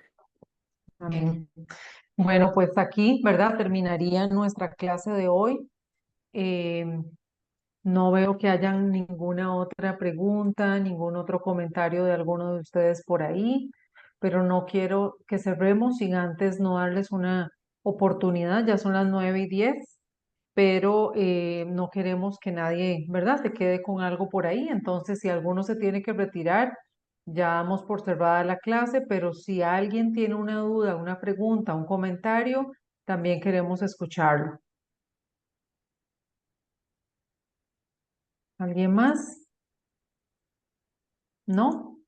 Amén. Bueno, pues aquí, ¿verdad? Terminaría nuestra clase de hoy. No veo que hayan ninguna otra pregunta, ningún otro comentario de alguno de ustedes por ahí, pero no quiero que cerremos sin antes no darles una oportunidad. Ya son las 9:10, pero no queremos que nadie, ¿verdad?, se quede con algo por ahí. Entonces, si alguno se tiene que retirar, ya damos por cerrada la clase, pero si alguien tiene una duda, una pregunta, un comentario, también queremos escucharlo. ¿Alguien más? ¿No?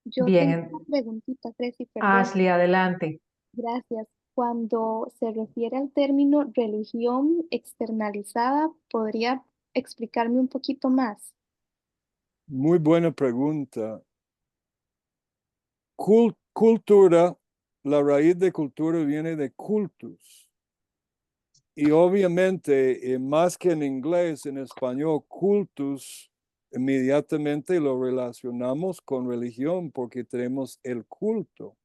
Yo Bien, tengo una preguntita, Tracy, perdón. Ashley, adelante. Gracias. Cuando se refiere al término religión externalizada, ¿podría explicarme un poquito más? Muy buena pregunta. Cultura, la raíz de cultura viene de cultus. Y obviamente, más que en inglés, en español, cultus, inmediatamente lo relacionamos con religión porque tenemos el culto.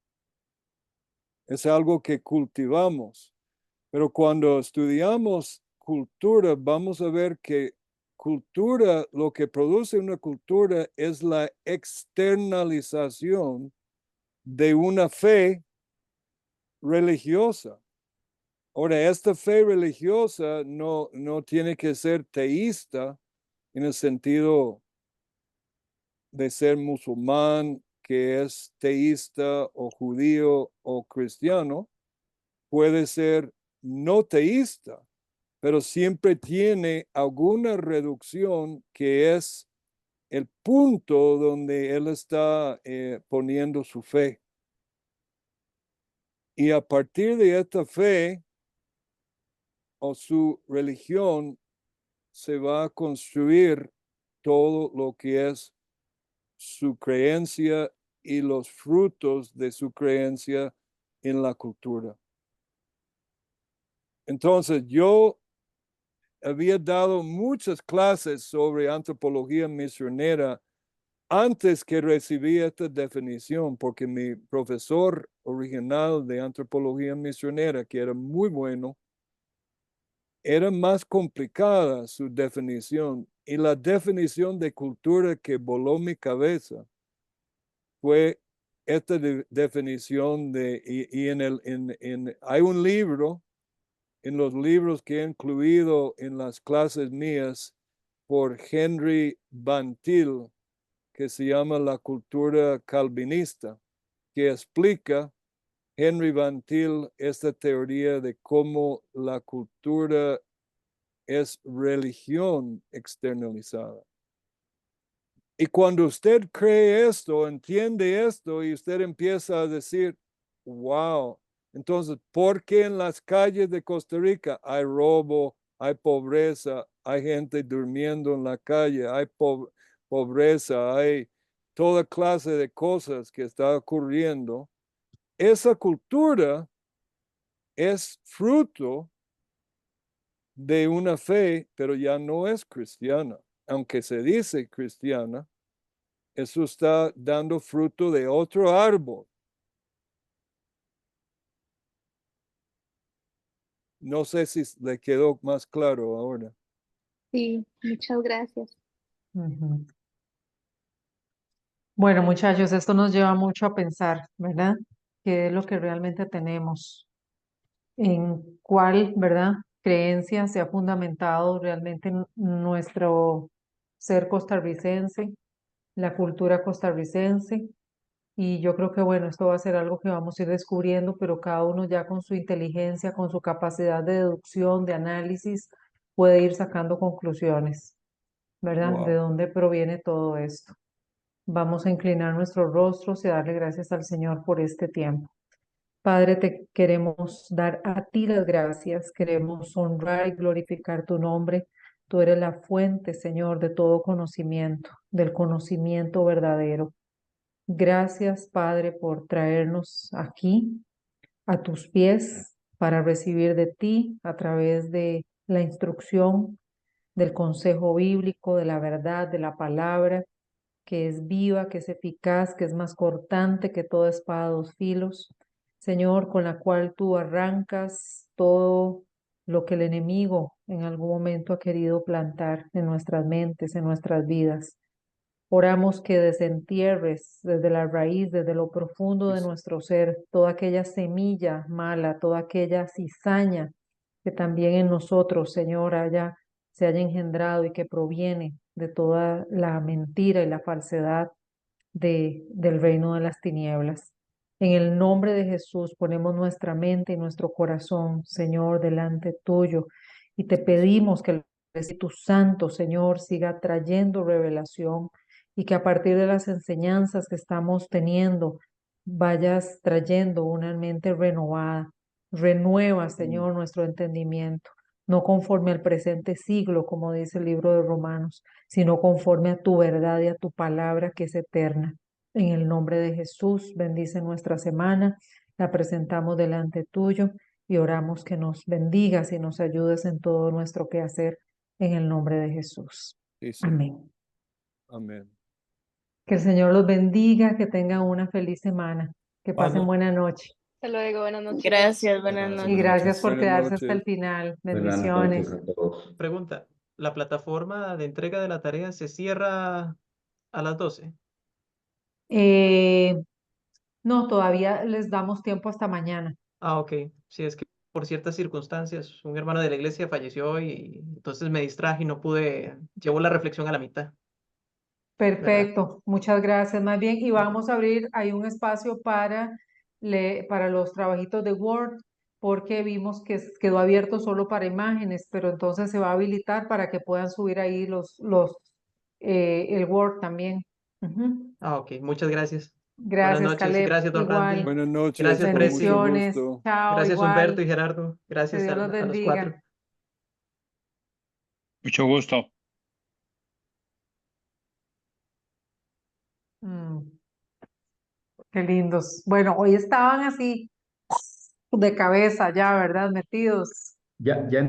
Es algo que cultivamos. Pero cuando estudiamos cultura, vamos a ver que cultura, lo que produce una cultura es la externalización de una fe religiosa. Ahora, esta fe religiosa no tiene que ser teísta en el sentido de ser musulmán, que es teísta o judío o cristiano. Puede ser no teísta, pero siempre tiene alguna reducción que es el punto donde él está poniendo su fe. Y a partir de esta fe o su religión se va a construir todo lo que es su creencia y los frutos de su creencia en la cultura. Entonces, yo había dado muchas clases sobre antropología misionera antes que recibí esta definición, porque mi profesor original de antropología misionera, que era muy bueno, era más complicada su definición. Y la definición de cultura que voló mi cabeza fue esta definición de, y hay un libro, en los libros que he incluido en las clases mías, por Henry Van Til, que se llama La cultura calvinista, que explica Henry Van Til esta teoría de cómo la cultura es religión externalizada. Y cuando usted cree esto, entiende esto y usted empieza a decir, wow, entonces, ¿por qué en las calles de Costa Rica hay robo, hay pobreza, hay gente durmiendo en la calle, hay pobreza, hay toda clase de cosas que está ocurriendo? Esa cultura es fruto de una fe, pero ya no es cristiana. Aunque se dice cristiana, eso está dando fruto de otro árbol. No sé si le quedó más claro ahora. Sí, muchas gracias. Ujú. Bueno, muchachos, esto nos lleva mucho a pensar, ¿verdad? ¿Qué es lo que realmente tenemos? ¿En cuál, verdad, creencia se ha fundamentado realmente en nuestro ser costarricense, la cultura costarricense? Y yo creo que, bueno, esto va a ser algo que vamos a ir descubriendo, pero cada uno ya con su inteligencia, con su capacidad de deducción, de análisis, puede ir sacando conclusiones, ¿verdad? ¿De Wow. dónde proviene todo esto? Vamos a inclinar nuestros rostros y darle gracias al Señor por este tiempo. Padre, te queremos dar a ti las gracias, queremos honrar y glorificar tu nombre. Tú eres la fuente, Señor, de todo conocimiento, del conocimiento verdadero. Gracias, Padre, por traernos aquí a tus pies para recibir de ti a través de la instrucción, del consejo bíblico, de la verdad, de la palabra, que es viva, que es eficaz, que es más cortante que toda espada de dos filos. Señor, con la cual tú arrancas todo lo que el enemigo en algún momento ha querido plantar en nuestras mentes, en nuestras vidas. Oramos que desentierres desde la raíz, desde lo profundo de nuestro ser, toda aquella semilla mala, toda aquella cizaña que también en nosotros, Señor, se haya engendrado y que proviene de toda la mentira y la falsedad del reino de las tinieblas. En el nombre de Jesús ponemos nuestra mente y nuestro corazón, Señor, delante tuyo, y te pedimos que el Espíritu Santo, Señor, siga trayendo revelación y que a partir de las enseñanzas que estamos teniendo, vayas trayendo una mente renovada. Renueva, Señor, nuestro entendimiento, no conforme al presente siglo, como dice el libro de Romanos, sino conforme a tu verdad y a tu palabra que es eterna. En el nombre de Jesús, bendice nuestra semana, la presentamos delante tuyo y oramos que nos bendigas y nos ayudes en todo nuestro quehacer, en el nombre de Jesús. Sí, Señor. Amén. Amén. Que el Señor los bendiga, que tengan una feliz semana, que pasen buena noche. Hasta luego, buenas noches. Gracias, buenas Gracias. Y noches. gracias por Buenas quedarse hasta el noches. final. Buenas Bendiciones. noches a todos. Pregunta, ¿la plataforma de entrega de la tarea se cierra a las 12? No, todavía les damos tiempo hasta mañana. Ah, ok. Sí, es que por ciertas circunstancias un hermano de la iglesia falleció y entonces me distraje y no pude, llevo la reflexión a la mitad, ¿verdad? Perfecto, muchas gracias. Más bien, y Ok. vamos a abrir ahí un espacio para los trabajitos de Word, porque vimos que quedó abierto solo para imágenes, pero entonces se va a habilitar para que puedan subir ahí el Word también. Ujú. Ah, ok. Muchas gracias. Buenas Gracias, noches. Caleb. Gracias, don Randy. Igual. Buenas noches, Gracias, con Preci. mucho Bendiciones. gusto. Chao, Gracias, Humberto y igual. Gerardo. Que Gracias Dios los a los bendiga. 4. Mucho gusto. Mm, qué lindos. Bueno, hoy estaban así de cabeza ya, ¿verdad? Metidos. Ya